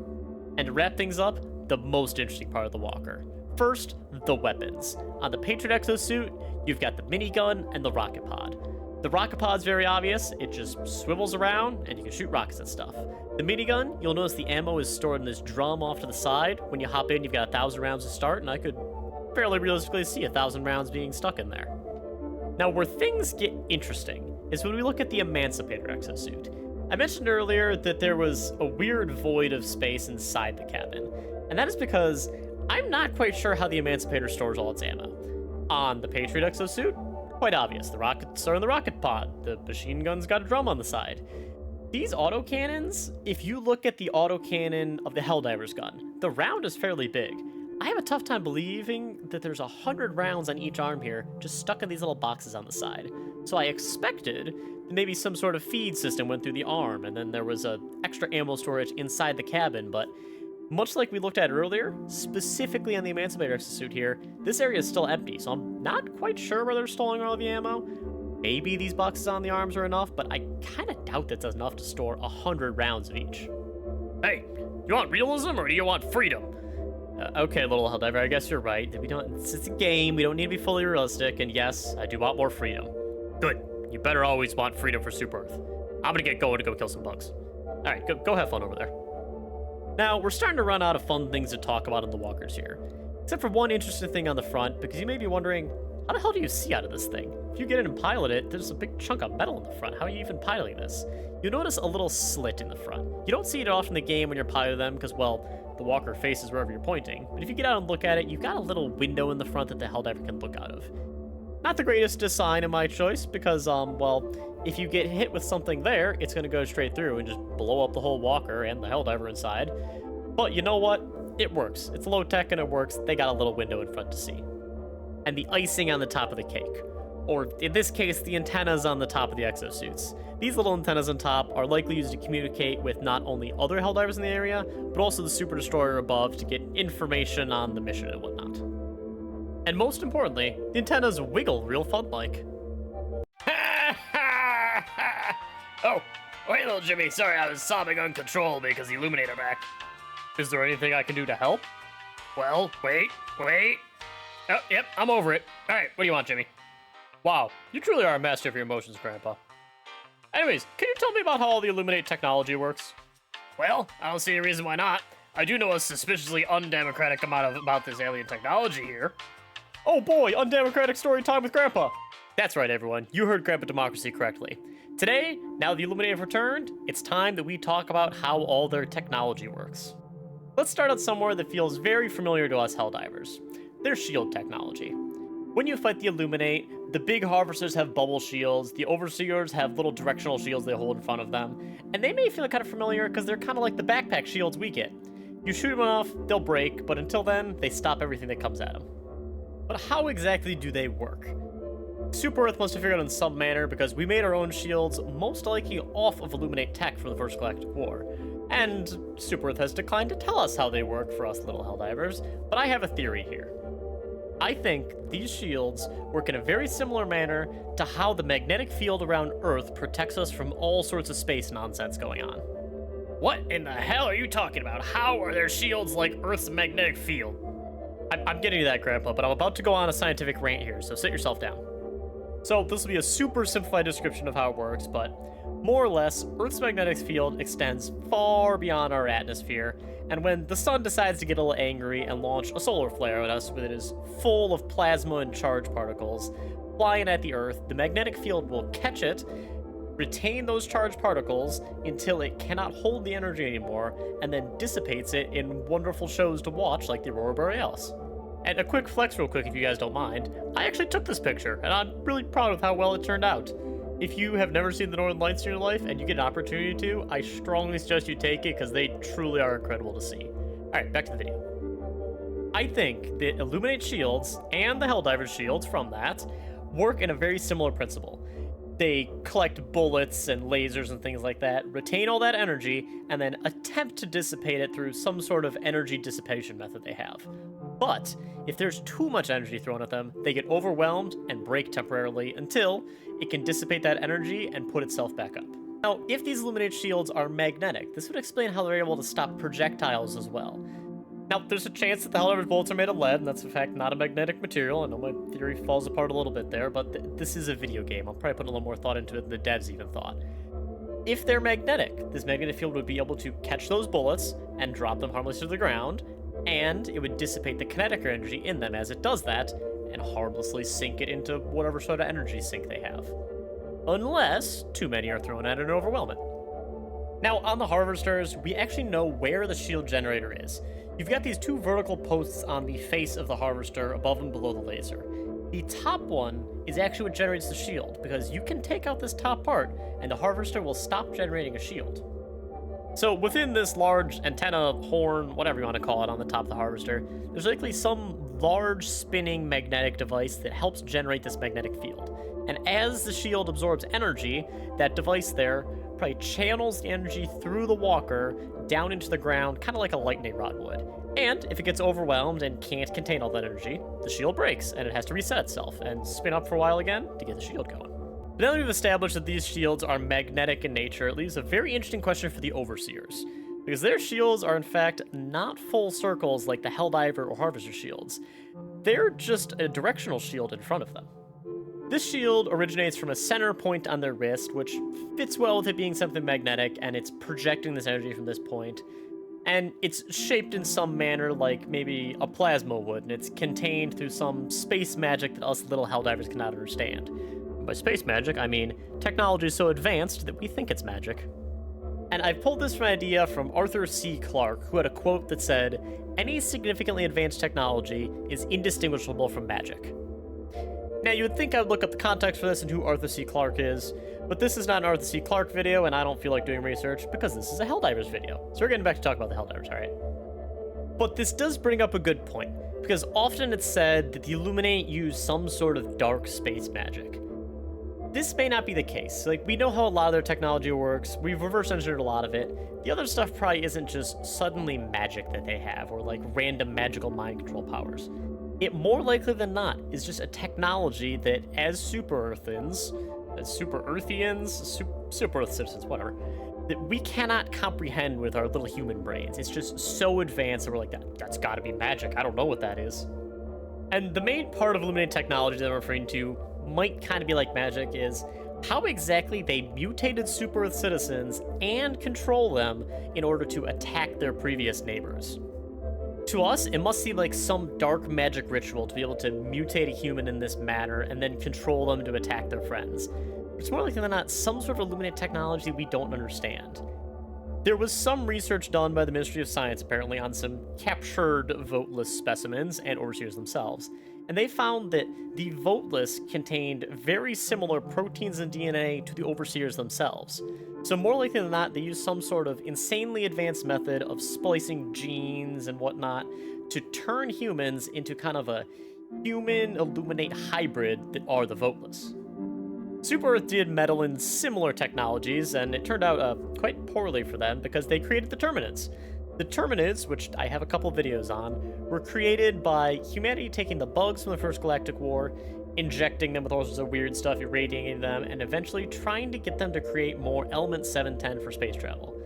A: And to wrap things up, the most interesting part of the walker. First, the weapons. On the Patriot exosuit, you've got the minigun and the rocket pod. The rocket pod's very obvious, it just swivels around and you can shoot rockets at stuff. The minigun, you'll notice the ammo is stored in this drum off to the side. When you hop in, you've got 1,000 rounds to start, and I could fairly realistically see 1,000 rounds being stuck in there. Now, where things get interesting is when we look at the Emancipator exosuit. I mentioned earlier that there was a weird void of space inside the cabin, and that is because I'm not quite sure how the Emancipator stores all its ammo. On the Patriot exosuit, quite obvious. The rockets are in the rocket pod. The machine gun's got a drum on the side. These autocannons, if you look at the autocannon of the Helldivers gun, the round is fairly big. I have a tough time believing that there's 100 rounds on each arm here, just stuck in these little boxes on the side. So I expected that maybe some sort of feed system went through the arm, and then there was a extra ammo storage inside the cabin, but much like we looked at earlier, specifically on the Emancipator exosuit here, this area is still empty, so I'm not quite sure where they're storing all of the ammo. Maybe these boxes on the arms are enough, but I kind of doubt that's enough to store 100 rounds of each.
B: Hey, you want realism or do you want freedom?
A: Okay, little Helldiver, I guess you're right. It's a game, we don't need to be fully realistic, and yes, I do want more freedom.
B: Good. You better always want freedom for Super Earth. I'm gonna get going to go kill some bugs.
A: Alright, go have fun over there. Now, we're starting to run out of fun things to talk about in the walkers here. Except for one interesting thing on the front, because you may be wondering, how the hell do you see out of this thing? If you get in and pilot it, there's a big chunk of metal in the front. How are you even piloting this? You'll notice a little slit in the front. You don't see it often in the game when you're piloting them, because, well, the walker faces wherever you're pointing. But if you get out and look at it, you've got a little window in the front that the Helldiver can look out of. Not the greatest design in my choice, because, well, if you get hit with something there, it's gonna go straight through and just blow up the whole walker and the Helldiver inside. But you know what? It works. It's low tech and it works. They got a little window in front to see. And the icing on the top of the cake. Or, in this case, the antennas on the top of the exosuits. These little antennas on top are likely used to communicate with not only other Helldivers in the area, but also the Super Destroyer above to get information on the mission and whatnot. And most importantly, the antennas wiggle real fun-like.
B: Oh, wait, little Jimmy. Sorry, I was sobbing uncontrollably because the Illuminate are back.
A: Is there anything I can do to help?
B: Well, wait. Oh, yep, I'm over it. All right, what do you want, Jimmy?
A: Wow, you truly are a master of your emotions, Grandpa. Anyways, can you tell me about how all the Illuminate technology works?
B: Well, I don't see any reason why not. I do know a suspiciously undemocratic amount about this alien technology here.
A: Oh boy, undemocratic story time with Grandpa! That's right, everyone. You heard Grandpa Democracy correctly. Today, now the Illuminate have returned, it's time that we talk about how all their technology works. Let's start out somewhere that feels very familiar to us Helldivers. Their shield technology. When you fight the Illuminate, the big harvesters have bubble shields, the overseers have little directional shields they hold in front of them, and they may feel kind of familiar because they're kind of like the backpack shields we get. You shoot them enough, they'll break, but until then, they stop everything that comes at them. But how exactly do they work? Super Earth must have figured out in some manner because we made our own shields, most likely off of Illuminate tech from the First Galactic War. And Super Earth has declined to tell us how they work for us little Helldivers, but I have a theory here. I think these shields work in a very similar manner to how the magnetic field around Earth protects us from all sorts of space nonsense going on.
B: What in the hell are you talking about? How are their shields like Earth's magnetic field?
A: I'm getting to that, Grandpa, but I'm about to go on a scientific rant here, so sit yourself down. So this will be a super simplified description of how it works, but more or less, Earth's magnetic field extends far beyond our atmosphere, and when the sun decides to get a little angry and launch a solar flare at us that is full of plasma and charge particles flying at the Earth, the magnetic field will catch it, retain those charged particles until it cannot hold the energy anymore, and then dissipates it in wonderful shows to watch like the Aurora Borealis. And a quick flex real quick if you guys don't mind, I actually took this picture, and I'm really proud of how well it turned out. If you have never seen the Northern Lights in your life and you get an opportunity to, I strongly suggest you take it because they truly are incredible to see. Alright, back to the video. I think that Illuminate shields and the Helldivers shields from that work in a very similar principle. They collect bullets and lasers and things like that, retain all that energy, and then attempt to dissipate it through some sort of energy dissipation method they have. But if there's too much energy thrown at them, they get overwhelmed and break temporarily until it can dissipate that energy and put itself back up. Now, if these Illuminate shields are magnetic, this would explain how they're able to stop projectiles as well. Now, there's a chance that the Helldiver's bullets are made of lead, and that's in fact not a magnetic material. I know my theory falls apart a little bit there, but this is a video game. I'll probably put a little more thought into it than the devs even thought. If they're magnetic, this magnetic field would be able to catch those bullets and drop them harmlessly to the ground, and it would dissipate the kinetic energy in them as it does that, and harmlessly sink it into whatever sort of energy sink they have. Unless too many are thrown at it and overwhelm it. Now, on the Harvesters, we actually know where the shield generator is. You've got these two vertical posts on the face of the Harvester above and below the laser. The top one is actually what generates the shield, because you can take out this top part, and the Harvester will stop generating a shield. So within this large antenna, horn, whatever you want to call it, on the top of the Harvester, there's likely some large spinning magnetic device that helps generate this magnetic field. And as the shield absorbs energy, that device there probably channels the energy through the walker down into the ground, kind of like a lightning rod would. And if it gets overwhelmed and can't contain all that energy, the shield breaks and it has to reset itself and spin up for a while again to get the shield going. But now that we've established that these shields are magnetic in nature, it leaves a very interesting question for the Overseers. Because their shields are in fact not full circles like the Helldiver or Harvester shields. They're just a directional shield in front of them. This shield originates from a center point on their wrist, which fits well with it being something magnetic, and it's projecting this energy from this point. And it's shaped in some manner like maybe a plasma would, and it's contained through some space magic that us little Helldivers cannot understand. And by space magic, I mean technology so advanced that we think it's magic. And I've pulled this from an idea from Arthur C. Clarke, who had a quote that said, "Any significantly advanced technology is indistinguishable from magic." Now, you would think I would look up the context for this and who Arthur C. Clarke is, but this is not an Arthur C. Clarke video, and I don't feel like doing research because this is a Helldivers video. So we're getting back to talk about the Helldivers, alright? But this does bring up a good point, because often it's said that the Illuminate use some sort of dark space magic. This may not be the case. Like, we know how a lot of their technology works, we've reverse engineered a lot of it. The other stuff probably isn't just suddenly magic that they have, or like random magical mind control powers. It more likely than not is just a technology that, as Super Earthians, Super Earth citizens, whatever, that we cannot comprehend with our little human brains. It's just so advanced that we're like, that's gotta be magic. I don't know what that is. And the main part of Illuminate technology that I'm referring to might kind of be like magic is how exactly they mutated Super Earth citizens and control them in order to attack their previous neighbors. To us, it must seem like some dark magic ritual to be able to mutate a human in this manner and then control them to attack their friends. It's more likely than not some sort of Illuminate technology we don't understand. There was some research done by the Ministry of Science, apparently, on some captured voteless specimens and overseers themselves, and they found that the voteless contained very similar proteins and DNA to the overseers themselves. So more likely than not, they used some sort of insanely advanced method of splicing genes and whatnot to turn humans into kind of a human Illuminate hybrid that are the voteless. Super Earth did meddle in similar technologies, and it turned out quite poorly for them because they created the Terminids. The Terminids, which I have a couple videos on, were created by humanity taking the bugs from the First Galactic War, injecting them with all sorts of weird stuff, irradiating them, and eventually trying to get them to create more Element 710 for space travel.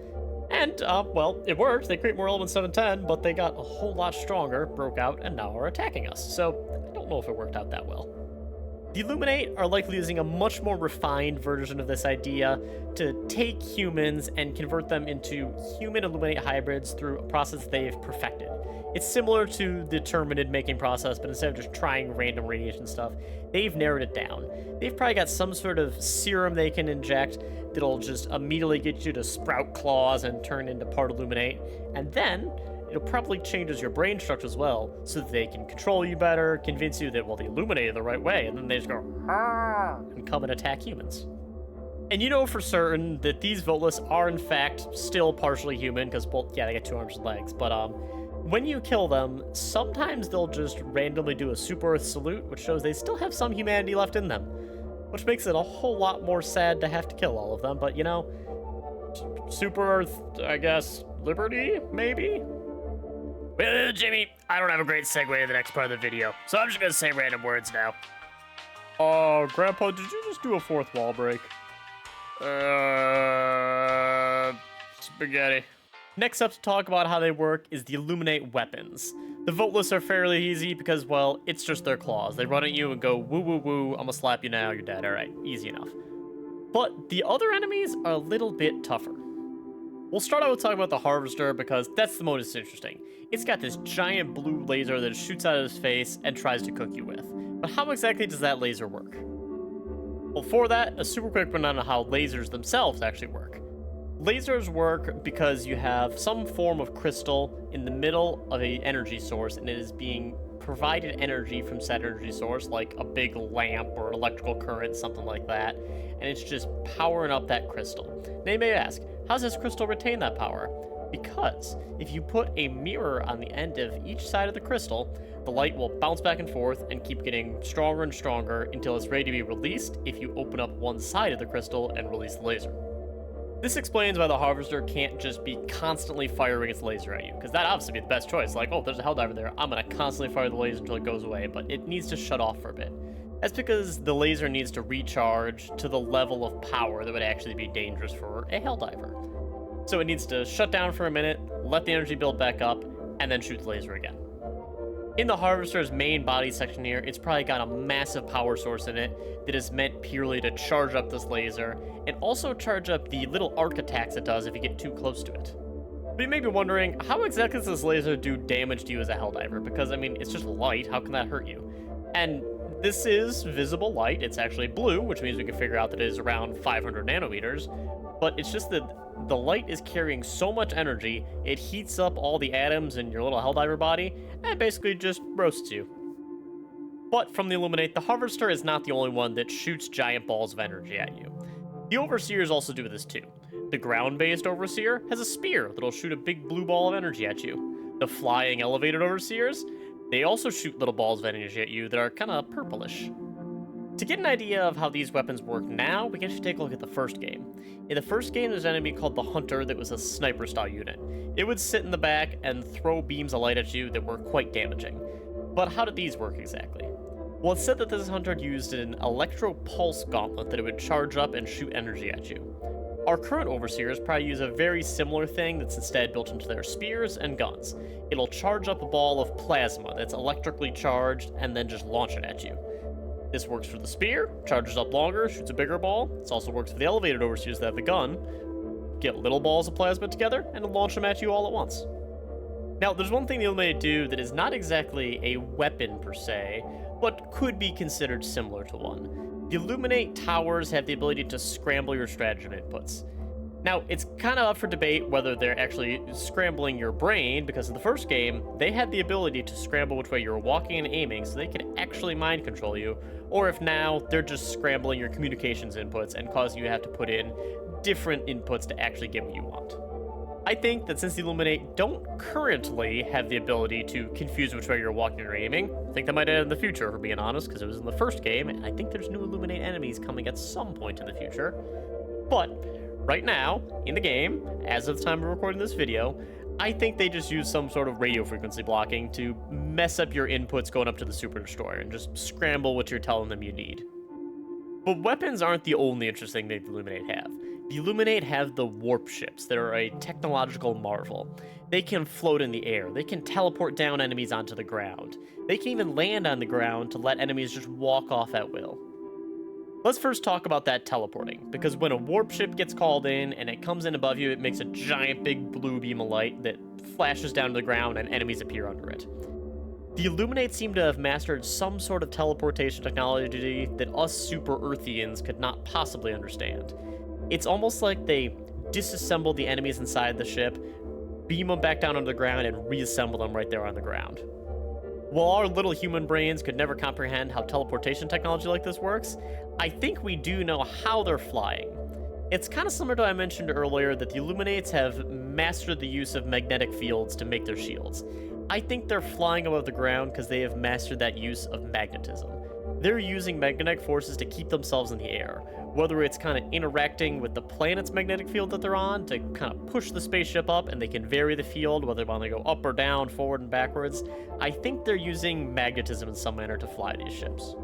A: And, well, it worked. They create more Element 710, but they got a whole lot stronger, broke out, and now are attacking us. So, I don't know if it worked out that well. The Illuminate are likely using a much more refined version of this idea to take humans and convert them into human Illuminate hybrids through a process they've perfected. It's similar to the Terminid making process, but instead of just trying random radiation stuff, they've narrowed it down. They've probably got some sort of serum they can inject that'll just immediately get you to sprout claws and turn into part Illuminate, and then it'll probably changes your brain structure as well, so that they can control you better, convince you that, well, they illuminated the right way, and then they just go, ah, and come and attack humans. And you know for certain that these voteless are, in fact, still partially human, because, well, yeah, they got 2 arms and legs, but, when you kill them, sometimes they'll just randomly do a Super Earth salute, which shows they still have some humanity left in them, which makes it a whole lot more sad to have to kill all of them, but, you know, Super Earth, I guess, liberty, maybe?
B: Well, Jimmy, I don't have a great segue to the next part of the video, so I'm just gonna say random words now.
A: Grandpa, did you just do a fourth wall break?
B: Spaghetti.
A: Next up to talk about how they work is the Illuminate weapons. The voteless are fairly easy because, well, it's just their claws. They run at you and go, woo woo woo, I'm gonna slap you now, you're dead, alright, easy enough. But the other enemies are a little bit tougher. We'll start out with talking about the Harvester because that's the most interesting. It's got this giant blue laser that shoots out of his face and tries to cook you with. But how exactly does that laser work? Well, for that, a super quick rundown on how lasers themselves actually work. Lasers work because you have some form of crystal in the middle of an energy source, and it is being provided energy from said energy source, like a big lamp or an electrical current, something like that, and it's just powering up that crystal. Now you may ask, how does this crystal retain that power? Because if you put a mirror on the end of each side of the crystal, the light will bounce back and forth and keep getting stronger and stronger until it's ready to be released if you open up one side of the crystal and release the laser. This explains why the Harvester can't just be constantly firing its laser at you, because that'd obviously be the best choice. Like, oh, there's a Helldiver there, I'm gonna constantly fire the laser until it goes away, but it needs to shut off for a bit. That's because the laser needs to recharge to the level of power that would actually be dangerous for a Helldiver. So it needs to shut down for a minute, let the energy build back up, and then shoot the laser again. In the Harvester's main body section here, it's probably got a massive power source in it that is meant purely to charge up this laser, and also charge up the little arc attacks it does if you get too close to it. But you may be wondering, how exactly does this laser do damage to you as a Helldiver? Because, I mean, it's just light, how can that hurt you? And this is visible light, it's actually blue, which means we can figure out that it is around 500 nanometers, but it's just that the light is carrying so much energy, it heats up all the atoms in your little Helldiver body, and basically just roasts you. But from the Illuminate, the Harvester is not the only one that shoots giant balls of energy at you. The Overseers also do this too. The ground-based Overseer has a spear that'll shoot a big blue ball of energy at you. The flying elevated Overseers, they also shoot little balls of energy at you that are kind of purplish. To get an idea of how these weapons work now, we can actually take a look at the first game. In the first game, there's an enemy called the Hunter that was a sniper-style unit. It would sit in the back and throw beams of light at you that were quite damaging. But how did these work exactly? Well, it's said that this Hunter used an electro-pulse gauntlet that it would charge up and shoot energy at you. Our current Overseers probably use a very similar thing that's instead built into their spears and guns. It'll charge up a ball of plasma that's electrically charged and then just launch it at you. This works for the spear, charges up longer, shoots a bigger ball. This also works for the elevated Overseers that have the gun. Get little balls of plasma together and launch them at you all at once. Now, there's one thing the Illuminate do that is not exactly a weapon per se, but could be considered similar to one. The Illuminate towers have the ability to scramble your stratagem inputs. Now, it's kind of up for debate whether they're actually scrambling your brain, because in the first game, they had the ability to scramble which way you're walking and aiming so they could actually mind control you, or if now, they're just scrambling your communications inputs and causing you to have to put in different inputs to actually get what you want. I think that since the Illuminate don't currently have the ability to confuse which way you're walking or aiming, I think that might add in the future, for being honest, because it was in the first game, and I think there's new Illuminate enemies coming at some point in the future. But right now, in the game, as of the time of recording this video, I think they just use some sort of radio frequency blocking to mess up your inputs going up to the Super Destroyer and just scramble what you're telling them you need. But weapons aren't the only interesting thing the Illuminate have. The Illuminate have the warp ships that are a technological marvel. They can float in the air, they can teleport down enemies onto the ground. They can even land on the ground to let enemies just walk off at will. Let's first talk about that teleporting, because when a warp ship gets called in and it comes in above you, it makes a giant big blue beam of light that flashes down to the ground and enemies appear under it. The Illuminate seem to have mastered some sort of teleportation technology that us Super Earthians could not possibly understand. It's almost like they disassemble the enemies inside the ship, beam them back down onto the ground, and reassemble them right there on the ground. While our little human brains could never comprehend how teleportation technology like this works, I think we do know how they're flying. It's kind of similar to what I mentioned earlier that the Illuminates have mastered the use of magnetic fields to make their shields. I think they're flying above the ground because they have mastered that use of magnetism. They're using magnetic forces to keep themselves in the air, whether it's kind of interacting with the planet's magnetic field that they're on to kind of push the spaceship up and they can vary the field, whether they want to go up or down, forward and backwards. I think they're using magnetism in some manner to fly these ships.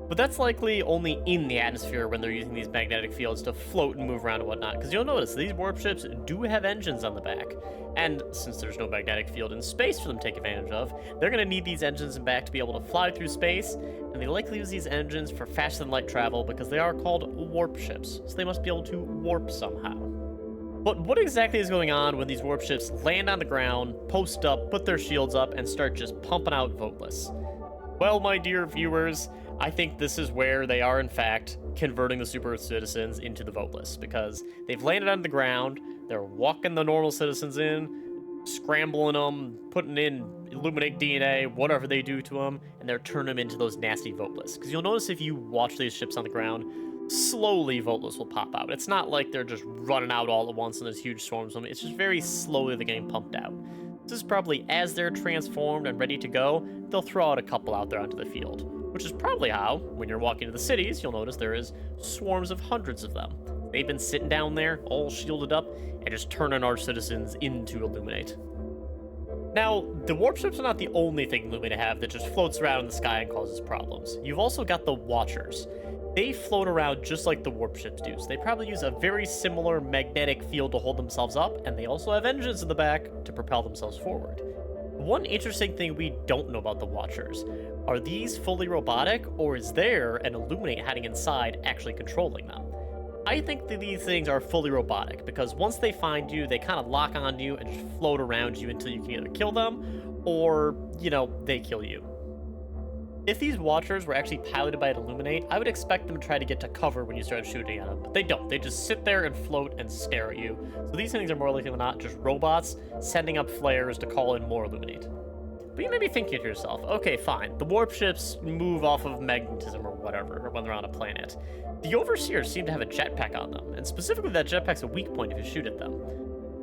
A: But that's likely only in the atmosphere when they're using these magnetic fields to float and move around and whatnot, because you'll notice these warp ships do have engines on the back. And since there's no magnetic field in space for them to take advantage of, they're going to need these engines in back to be able to fly through space, and they likely use these engines for faster-than-light travel because they are called warp ships, so they must be able to warp somehow. But what exactly is going on when these warp ships land on the ground, post up, put their shields up, and start just pumping out voteless? Well, my dear viewers, I think this is where they are, in fact, converting the Super Earth citizens into the voteless, because they've landed on the ground, they're walking the normal citizens in, scrambling them, putting in Illuminate DNA, whatever they do to them, and they're turning them into those nasty voteless. Because you'll notice if you watch these ships on the ground, slowly voteless will pop out. It's not like they're just running out all at once and there's huge swarms of them. It's just very slowly they're getting pumped out. This is probably as they're transformed and ready to go, they'll throw out a couple out there onto the field. Which is probably how, when you're walking to the cities, you'll notice there is swarms of hundreds of them. They've been sitting down there, all shielded up, and just turning our citizens into Illuminate. Now, the warp ships are not the only thing Illuminate have that just floats around in the sky and causes problems. You've also got the Watchers. They float around just like the warp ships do, so they probably use a very similar magnetic field to hold themselves up, and they also have engines in the back to propel themselves forward. One interesting thing we don't know about the Watchers, are these fully robotic, or is there an Illuminate hiding inside actually controlling them? I think that these things are fully robotic, because once they find you, they kind of lock onto you and just float around you until you can either kill them, or, they kill you. If these Watchers were actually piloted by an Illuminate, I would expect them to try to get to cover when you start shooting at them, but they don't. They just sit there and float and stare at you. So these things are more likely than not just robots sending up flares to call in more Illuminate. But you may be thinking to yourself, okay, fine, the warp ships move off of magnetism or whatever when they're on a planet. The Overseers seem to have a jetpack on them, and specifically that jetpack's a weak point if you shoot at them.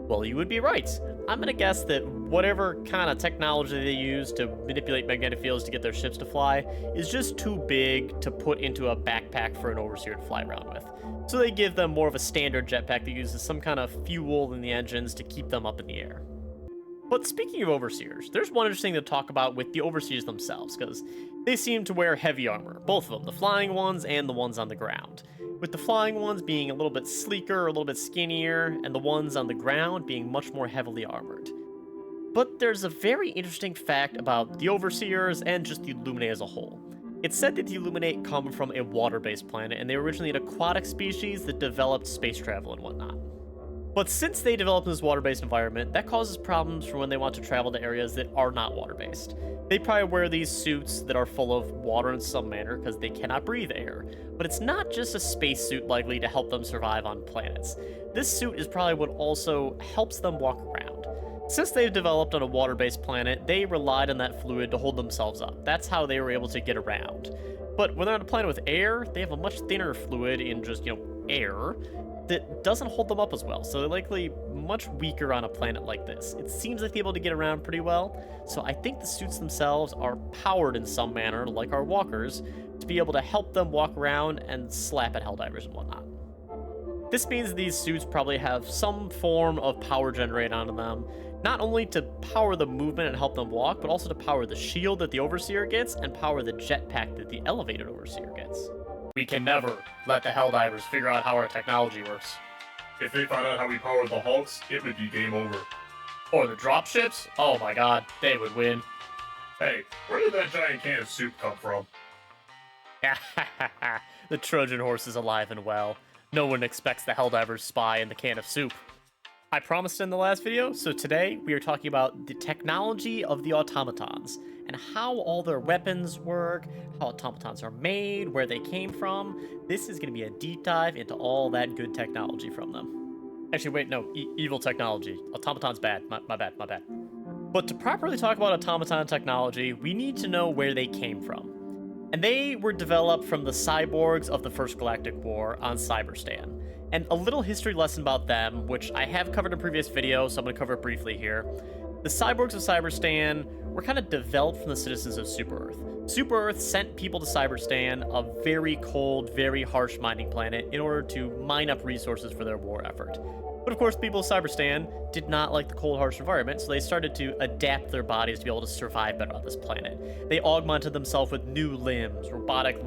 A: Well, you would be right. I'm gonna guess that whatever kind of technology they use to manipulate magnetic fields to get their ships to fly is just too big to put into a backpack for an Overseer to fly around with. So they give them more of a standard jetpack that uses some kind of fuel in the engines to keep them up in the air. But speaking of Overseers, there's one interesting thing to talk about with the Overseers themselves, because they seem to wear heavy armor, both of them, the flying ones and the ones on the ground. With the flying ones being a little bit sleeker, a little bit skinnier, and the ones on the ground being much more heavily armored. But there's a very interesting fact about the Overseers and just the Illuminate as a whole. It's said that the Illuminate come from a water-based planet, and they were originally an aquatic species that developed space travel and whatnot. But since they developed in this water-based environment, that causes problems for when they want to travel to areas that are not water-based. They probably wear these suits that are full of water in some manner because they cannot breathe air. But it's not just a spacesuit likely to help them survive on planets. This suit is probably what also helps them walk around. Since they've developed on a water-based planet, they relied on that fluid to hold themselves up. That's how they were able to get around. But when they're on a planet with air, they have a much thinner fluid in just, air that doesn't hold them up as well, so they're likely much weaker on a planet like this. It seems like they're able to get around pretty well, so I think the suits themselves are powered in some manner, like our walkers, to be able to help them walk around and slap at Helldivers and whatnot. This means these suits probably have some form of power generated onto them, not only to power the movement and help them walk, but also to power the shield that the Overseer gets and power the jetpack that the elevated Overseer gets.
B: We can never let the Helldivers figure out how our technology works.
C: If they found out how we powered the Hulks, it would be game over.
B: Or the dropships? Oh my god, they would win.
C: Hey, where did that giant can of soup come from?
A: The Trojan horse is alive and well. No one expects the Helldivers spy in the can of soup. I promised in the last video, so today we are talking about the technology of the automatons and how all their weapons work, how automatons are made, where they came from. This is going to be a deep dive into all that good technology from them. Actually, wait, no, evil technology. Automaton's bad. My bad. But to properly talk about automaton technology, we need to know where they came from. And they were developed from the cyborgs of the First Galactic War on Cyberstan. And a little history lesson about them, which I have covered in previous videos, so I'm going to cover it briefly here. The cyborgs of Cyberstan were kind of developed from the citizens of Super-Earth. Super-Earth sent people to Cyberstan, a very cold, very harsh mining planet, in order to mine up resources for their war effort. But of course, the people of Cyberstan did not like the cold, harsh environment, so they started to adapt their bodies to be able to survive better on this planet. They augmented themselves with new limbs, robotic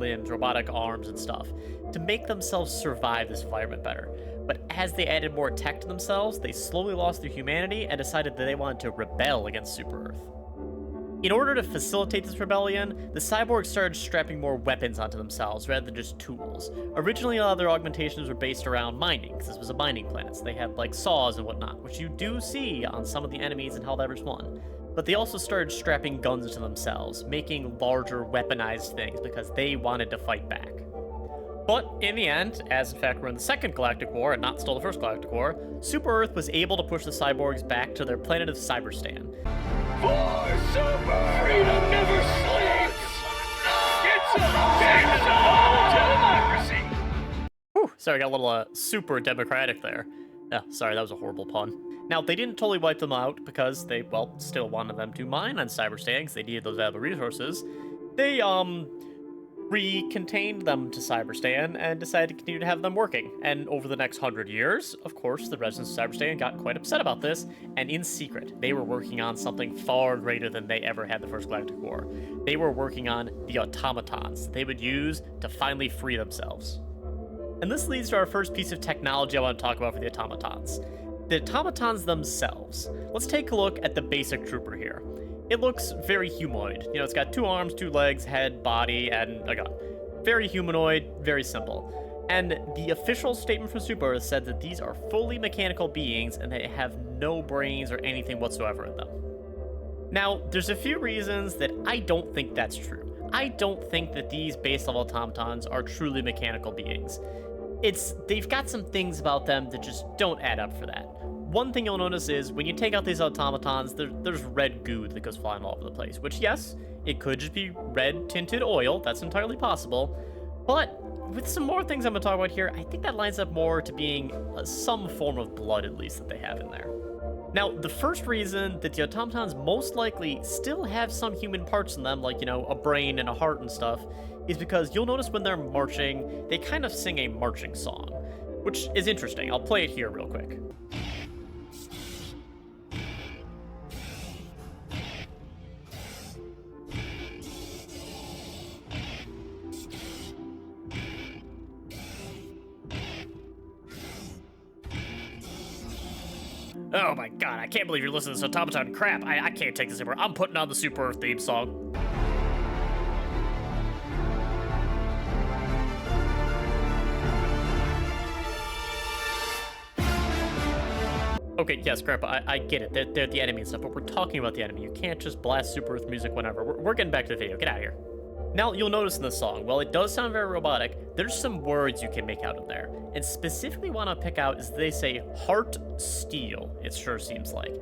A: arms, and stuff, to make themselves survive this environment better. But as they added more tech to themselves, they slowly lost their humanity and decided that they wanted to rebel against Super-Earth. In order to facilitate this rebellion, the cyborgs started strapping more weapons onto themselves rather than just tools. Originally, a lot of their augmentations were based around mining, because this was a mining planet, so they had like saws and whatnot, which you do see on some of the enemies in Helldivers 1. But they also started strapping guns to themselves, making larger weaponized things because they wanted to fight back. But in the end, as in fact we're in the Second Galactic War and not still the First Galactic War, Super-Earth was able to push the cyborgs back to their planet of Cyberstan.
C: For Super! Freedom never sleeps! It's a democracy!
A: Whew, sorry, I got a little super democratic there. Oh, sorry, that was a horrible pun. Now, they didn't totally wipe them out because they, well, still wanted them to mine on Cyberstan because they needed those valuable resources. They, re-contained them to Cyberstan and decided to continue to have them working. And over the next 100 years, of course, the residents of Cyberstan got quite upset about this, and in secret, they were working on something far greater than they ever had the First Galactic War. They were working on the automatons that they would use to finally free themselves. And this leads to our first piece of technology I want to talk about for the automatons. The automatons themselves. Let's take a look at the basic trooper here. It looks very humanoid. You know, it's got 2 arms, 2 legs, head, body, and a gun. Very humanoid, very simple. And the official statement from Super-Earth said that these are fully mechanical beings and they have no brains or anything whatsoever in them. Now, there's a few reasons that I don't think that's true. I don't think that these base level automatons are truly mechanical beings. They've got some things about them that just don't add up for that. one thing you'll notice is when you take out these automatons, there's red goo that goes flying all over the place, which, yes, it could just be red tinted oil. That's entirely possible. But with some more things I'm going to talk about here, I think that lines up more to being some form of blood, at least, that they have in there. Now, the first reason that the automatons most likely still have some human parts in them, like, you know, a brain and a heart and stuff, is because you'll notice when they're marching, they kind of sing a marching song, which is interesting. I'll play it here real quick.
B: Oh my god, I can't believe you're listening to this automaton crap. I can't take this anymore. I'm putting on the Super Earth theme song.
A: Okay, yes, Grandpa, I get it. They're the enemy and stuff, but we're talking about the enemy. You can't just blast Super Earth music whenever. We're getting back to the video. Get out of here. Now, you'll notice in this song, while it does sound very robotic, there's some words you can make out in there. And specifically want to pick out is they say heart steel, it sure seems like.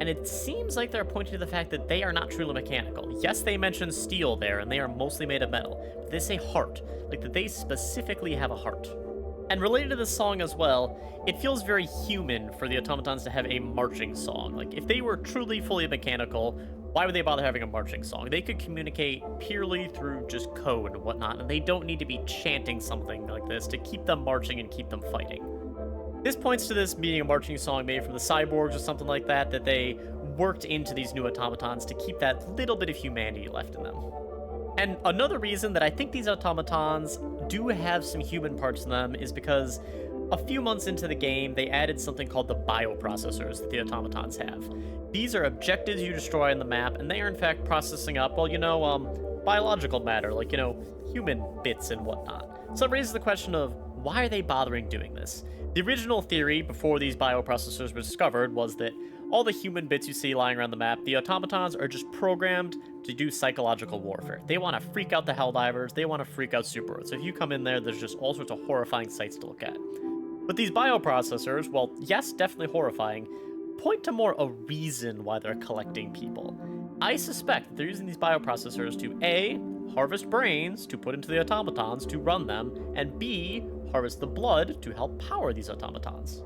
A: And it seems like they're pointing to the fact that they are not truly mechanical. Yes, they mention steel there, and they are mostly made of metal. But they say heart, like that they specifically have a heart. And related to this song as well, it feels very human for the automatons to have a marching song. Like, if they were truly fully mechanical, why would they bother having a marching song? They could communicate purely through just code and whatnot, and they don't need to be chanting something like this to keep them marching and keep them fighting. This points to this being a marching song made from the cyborgs or something like that they worked into these new automatons to keep that little bit of humanity left in them. And another reason that I think these automatons do have some human parts in them is because a few months into the game, they added something called the bioprocessors that the automatons have. These are objectives you destroy on the map, and they are in fact processing up, well, you know, biological matter, like, you know, human bits and whatnot. So it raises the question of, why are they bothering doing this? The original theory before these bioprocessors were discovered was that all the human bits you see lying around the map, the automatons are just programmed to do psychological warfare. They want to freak out the Helldivers, they want to freak out Super Earth. So if you come in there, there's just all sorts of horrifying sights to look at. But these bioprocessors, well, yes, definitely horrifying, point to more a reason why they're collecting people. I suspect that they're using these bioprocessors to A, harvest brains to put into the automatons to run them, and B, harvest the blood to help power these automatons.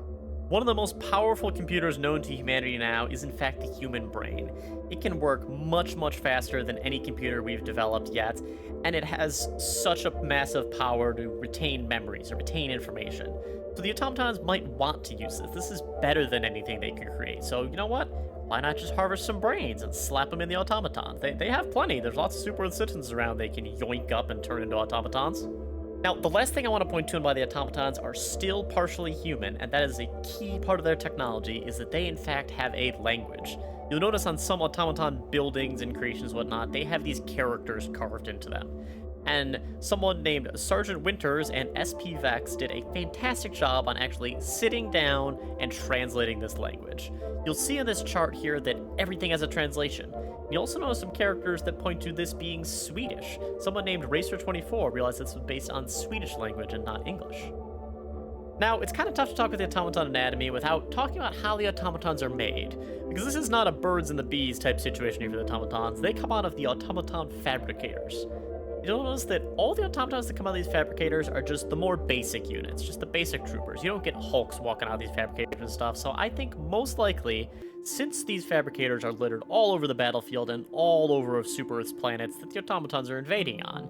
A: One of the most powerful computers known to humanity now is in fact the human brain. It can work much, much faster than any computer we've developed yet, and it has such a massive power to retain memories or retain information. So the automatons might want to use this. This is better than anything they can create. So you know what? Why not just harvest some brains and slap them in the automatons? They have plenty. There's lots of Super Earth citizens around they can yoink up and turn into automatons. Now, the last thing I want to point to and why the automatons are still partially human, and that is a key part of their technology, is that they in fact have a language. You'll notice on some automaton buildings and creations and whatnot, they have these characters carved into them. And someone named Sergeant Winters and SP Vex did a fantastic job on actually sitting down and translating this language. You'll see in this chart here that everything has a translation. You also notice some characters that point to this being Swedish. Someone named Racer24 realized this was based on Swedish language and not English. Now, it's kind of tough to talk with the automaton anatomy without talking about how the automatons are made, because this is not a birds and the bees type situation here for the automatons. They come out of the automaton fabricators. You'll notice that all the automatons that come out of these fabricators are just the more basic units, just the basic troopers. You don't get Hulks walking out of these fabricators and stuff, so I think most likely, since these fabricators are littered all over the battlefield and all over of Super Earth's planets that the automatons are invading on,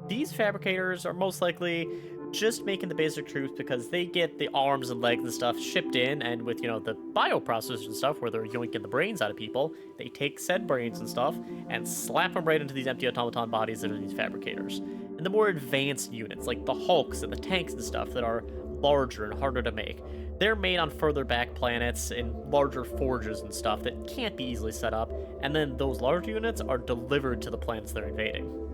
A: these fabricators are most likely just making the basic troops because they get the arms and legs and stuff shipped in, and with, you know, the bioprocessors and stuff where they're yoinking the brains out of people, they take said brains and stuff and slap them right into these empty automaton bodies that are these fabricators. And the more advanced units, like the Hulks and the tanks and stuff that are larger and harder to make, they're made on further back planets in larger forges and stuff that can't be easily set up, and then those larger units are delivered to the planets they're invading.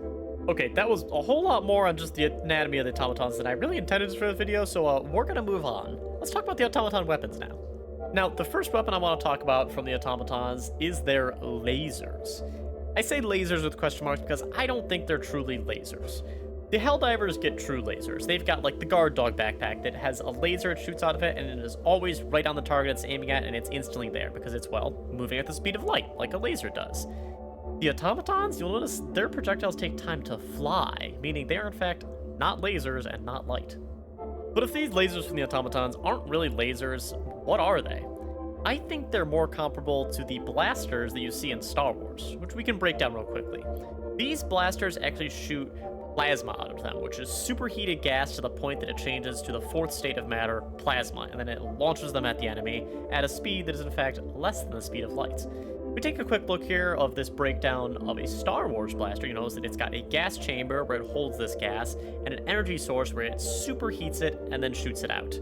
A: Okay, that was a whole lot more on just the anatomy of the automatons than I really intended for the video, so we're gonna move on. Let's talk about the automaton weapons now. Now, the first weapon I want to talk about from the automatons is their lasers. I say lasers with question marks because I don't think they're truly lasers. The Helldivers get true lasers. They've got like the guard dog backpack that has a laser it shoots out of it, and it is always right on the target it's aiming at, and it's instantly there because it's, well, moving at the speed of light, like a laser does. The automatons, you'll notice their projectiles take time to fly, meaning they are in fact not lasers and not light. But if these lasers from the automatons aren't really lasers, what are they? I think they're more comparable to the blasters that you see in Star Wars, which we can break down real quickly. These blasters actually shoot plasma out of them, which is superheated gas to the point that it changes to the fourth state of matter, plasma, and then it launches them at the enemy at a speed that is in fact less than the speed of light. We take a quick look here of this breakdown of a Star Wars blaster. You notice that it's got a gas chamber where it holds this gas, and an energy source where it superheats it and then shoots it out.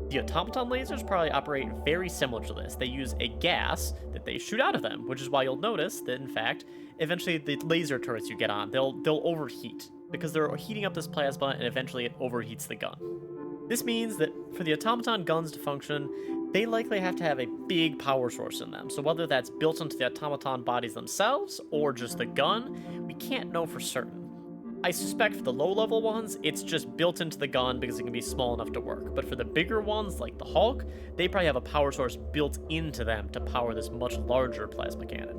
A: The automaton lasers probably operate very similar to this. They use a gas that they shoot out of them, which is why you'll notice that, in fact, eventually the laser turrets you get on, they'll overheat, because they're heating up this plasma and eventually it overheats the gun. This means that for the automaton guns to function, they likely have to have a big power source in them. So whether that's built into the automaton bodies themselves or just the gun, we can't know for certain. I suspect for the low-level ones, it's just built into the gun because it can be small enough to work. But for the bigger ones, like the Hulk, they probably have a power source built into them to power this much larger plasma cannon.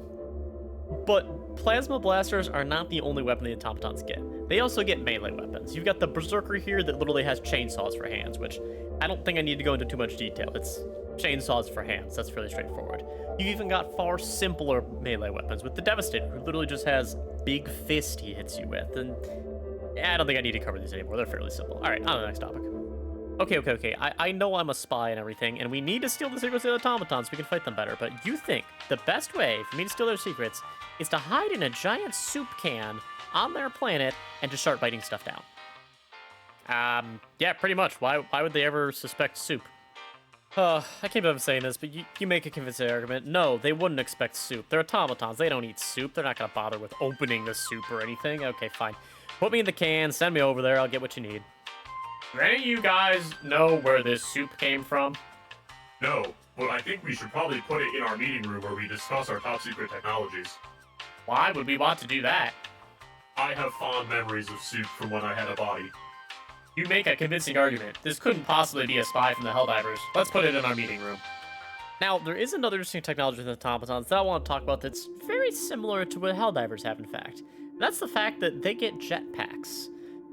A: But plasma blasters are not the only weapon the automatons get. They also get melee weapons. You've got the Berserker here that literally has chainsaws for hands, which I don't think I need to go into too much detail. It's chainsaws for hands. That's fairly straightforward. You've even got far simpler melee weapons with the Devastator, who literally just has big fist he hits you with. And I don't think I need to cover these anymore. They're fairly simple. All right, on to the next topic. Okay. I know I'm a spy and everything, and we need to steal the secrets of the automatons so we can fight them better, but you think the best way for me to steal their secrets is to hide in a giant soup can on their planet and just start biting stuff down? Yeah, pretty much. Why would they ever suspect soup? I can't believe I'm saying this, but you make a convincing argument. No, they wouldn't expect soup. They're automatons. They don't eat soup. They're not going to bother with opening the soup or anything. Okay, fine. Put me in the can. Send me over there. I'll get what you need.
B: Do any of you guys know where this soup came from?
C: No, but I think we should probably put it in our meeting room where we discuss our top secret technologies.
B: Why would we want to do that?
C: I have fond memories of soup from when I had a body.
B: You make a convincing argument. This couldn't possibly be a spy from the Helldivers. Let's put it in our meeting room.
A: Now, there is another interesting technology with the automatons that I want to talk about that's very similar to what Helldivers have, in fact. And that's the fact that they get jetpacks.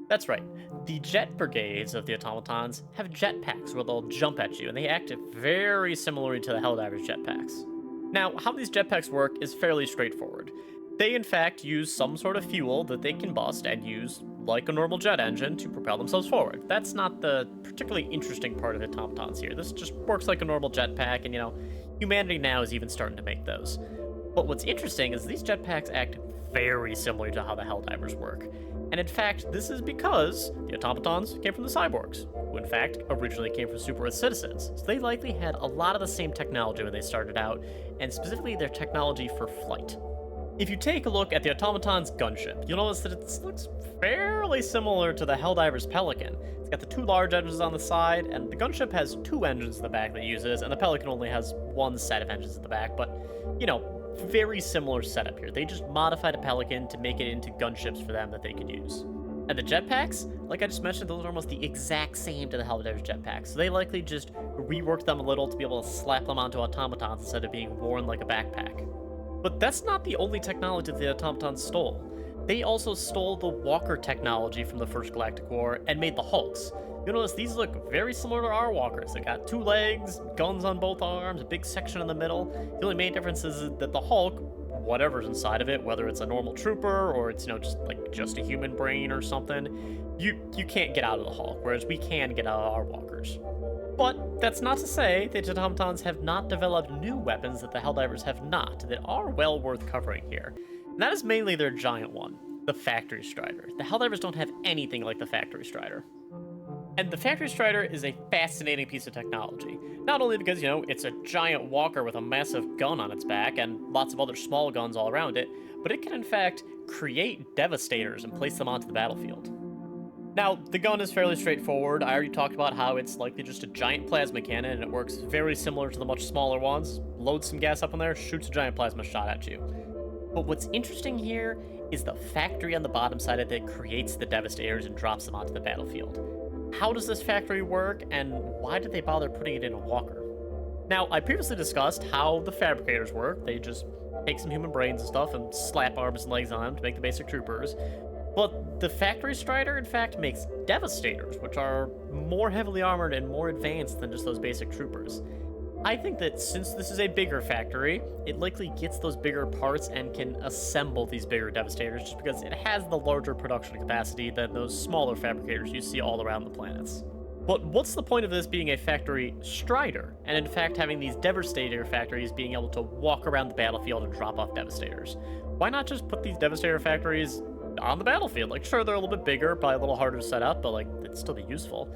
A: That's right. The jet brigades of the automatons have jetpacks where they'll jump at you, and they act very similarly to the Helldivers jetpacks. Now, how these jetpacks work is fairly straightforward. They, in fact, use some sort of fuel that they combust and use, like a normal jet engine, to propel themselves forward. That's not the particularly interesting part of the automatons here. This just works like a normal jetpack, and, humanity now is even starting to make those. But what's interesting is these jetpacks act very similar to how the Helldivers work. And in fact, this is because the automatons came from the cyborgs, who in fact originally came from super Earth citizens. So they likely had a lot of the same technology when they started out, and specifically their technology for flight. If you take a look at the automaton's gunship, you'll notice that it looks fairly similar to the Helldivers Pelican. It's got the two large engines on the side, and the gunship has two engines in the back that it uses, and the Pelican only has one set of engines at the back, but, very similar setup here. They just modified a Pelican to make it into gunships for them that they could use. And the jetpacks, like I just mentioned, those are almost the exact same to the Helldivers jetpacks, so they likely just reworked them a little to be able to slap them onto automatons instead of being worn like a backpack. But that's not the only technology that the automatons stole. They also stole the walker technology from the First Galactic War and made the Hulks. You'll notice these look very similar to our walkers. They got two legs, guns on both arms, a big section in the middle. The only main difference is that the Hulk, whatever's inside of it, whether it's a normal trooper or it's just a human brain or something, you can't get out of the Hulk, whereas we can get out of our walkers. But that's not to say that the automatons have not developed new weapons that the Helldivers have not, that are well worth covering here. And that is mainly their giant one, the Factory Strider. The Helldivers don't have anything like the Factory Strider. And the Factory Strider is a fascinating piece of technology. Not only because, it's a giant walker with a massive gun on its back and lots of other small guns all around it, but it can in fact create Devastators and place them onto the battlefield. Now, the gun is fairly straightforward. I already talked about how it's likely just a giant plasma cannon, and it works very similar to the much smaller ones. Load some gas up in there, shoots a giant plasma shot at you. But what's interesting here is the factory on the bottom side of it creates the Devastators and drops them onto the battlefield. How does this factory work, and why did they bother putting it in a walker? Now, I previously discussed how the fabricators work. They just take some human brains and stuff and slap arms and legs on them to make the basic troopers. But the factory strider, in fact, makes Devastators, which are more heavily armored and more advanced than just those basic troopers. I think that since this is a bigger factory, it likely gets those bigger parts and can assemble these bigger Devastators just because it has the larger production capacity than those smaller fabricators you see all around the planets. But what's the point of this being a factory strider, and in fact having these Devastator factories being able to walk around the battlefield and drop off Devastators? Why not just put these Devastator factories on the battlefield? Like, sure, they're a little bit bigger, probably a little harder to set up, but like, it'd still be useful.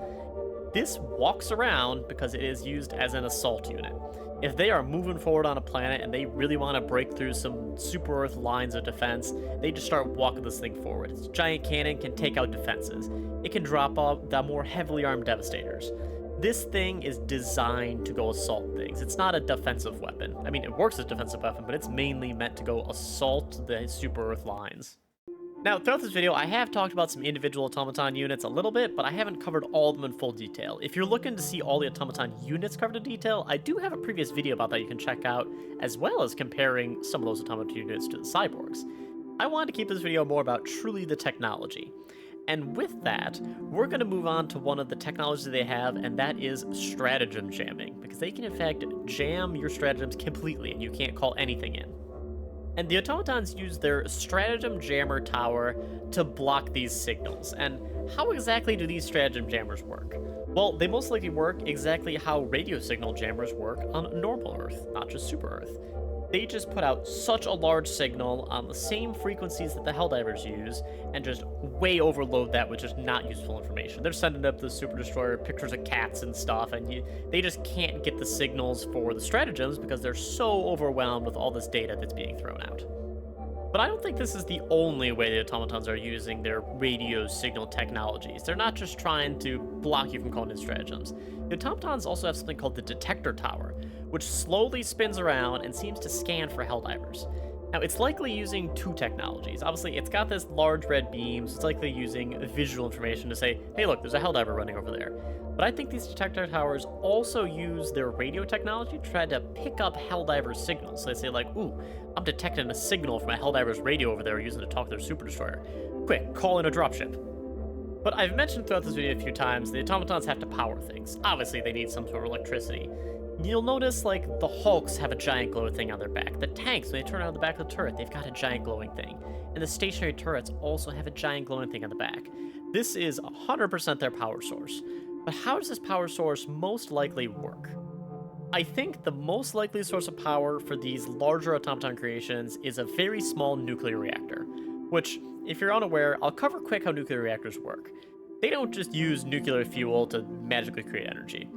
A: This walks around because it is used as an assault unit. If they are moving forward on a planet and they really want to break through some super Earth lines of defense, they just start walking this thing forward. Its giant cannon can take out defenses. It can drop off the more heavily armed Devastators. This thing is designed to go assault things. It's not a defensive weapon. I mean, it works as a defensive weapon, but it's mainly meant to go assault the super Earth lines. Now, throughout this video, I have talked about some individual automaton units a little bit, but I haven't covered all of them in full detail. If you're looking to see all the automaton units covered in detail, I do have a previous video about that you can check out, as well as comparing some of those automaton units to the cyborgs. I wanted to keep this video more about truly the technology. And with that, we're going to move on to one of the technologies they have, and that is stratagem jamming, because they can in fact jam your stratagems completely and you can't call anything in. And the automatons use their stratagem jammer tower to block these signals. And how exactly do these stratagem jammers work? Well, they most likely work exactly how radio signal jammers work on normal Earth, not just super Earth. They just put out such a large signal on the same frequencies that the Helldivers use, and just way overload that with just not useful information. They're sending up the Super Destroyer pictures of cats and stuff, and they just can't get the signals for the stratagems because they're so overwhelmed with all this data that's being thrown out. But I don't think this is the only way the automatons are using their radio signal technologies. They're not just trying to block you from calling in stratagems. The automatons also have something called the detector tower, which slowly spins around and seems to scan for Helldivers. Now, it's likely using two technologies. Obviously, it's got this large red beam, so it's likely using visual information to say, hey look, there's a Helldiver running over there. But I think these detector towers also use their radio technology to try to pick up Helldiver signals. So they say like, ooh, I'm detecting a signal from a Helldiver's radio over there using to talk to their Super Destroyer. Quick, call in a dropship. But I've mentioned throughout this video a few times, the automatons have to power things. Obviously, they need some sort of electricity. You'll notice, like, the Hulks have a giant glowing thing on their back. The tanks, when they turn on the back of the turret, they've got a giant glowing thing. And the stationary turrets also have a giant glowing thing on the back. This is 100% their power source. But how does this power source most likely work? I think the most likely source of power for these larger automaton creations is a very small nuclear reactor, which, if you're unaware, I'll cover quick how nuclear reactors work. They don't just use nuclear fuel to magically create energy.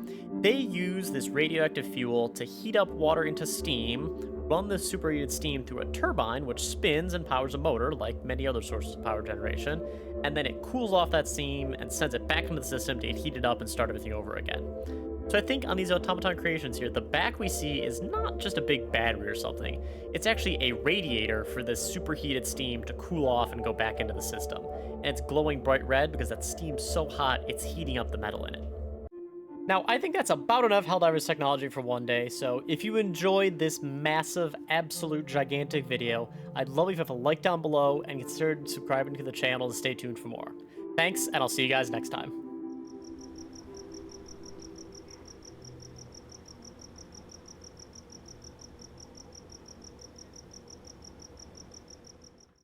A: They use this radioactive fuel to heat up water into steam, run the superheated steam through a turbine, which spins and powers a motor, like many other sources of power generation, and then it cools off that steam and sends it back into the system to heat it up and start everything over again. So I think on these automaton creations here, the back we see is not just a big battery or something. It's actually a radiator for this superheated steam to cool off and go back into the system. And it's glowing bright red because that steam's so hot, it's heating up the metal in it. Now, I think that's about enough Helldivers technology for one day, so if you enjoyed this massive, absolute, gigantic video, I'd love if you have a like down below and consider subscribing to the channel to stay tuned for more. Thanks, and I'll see you guys next time.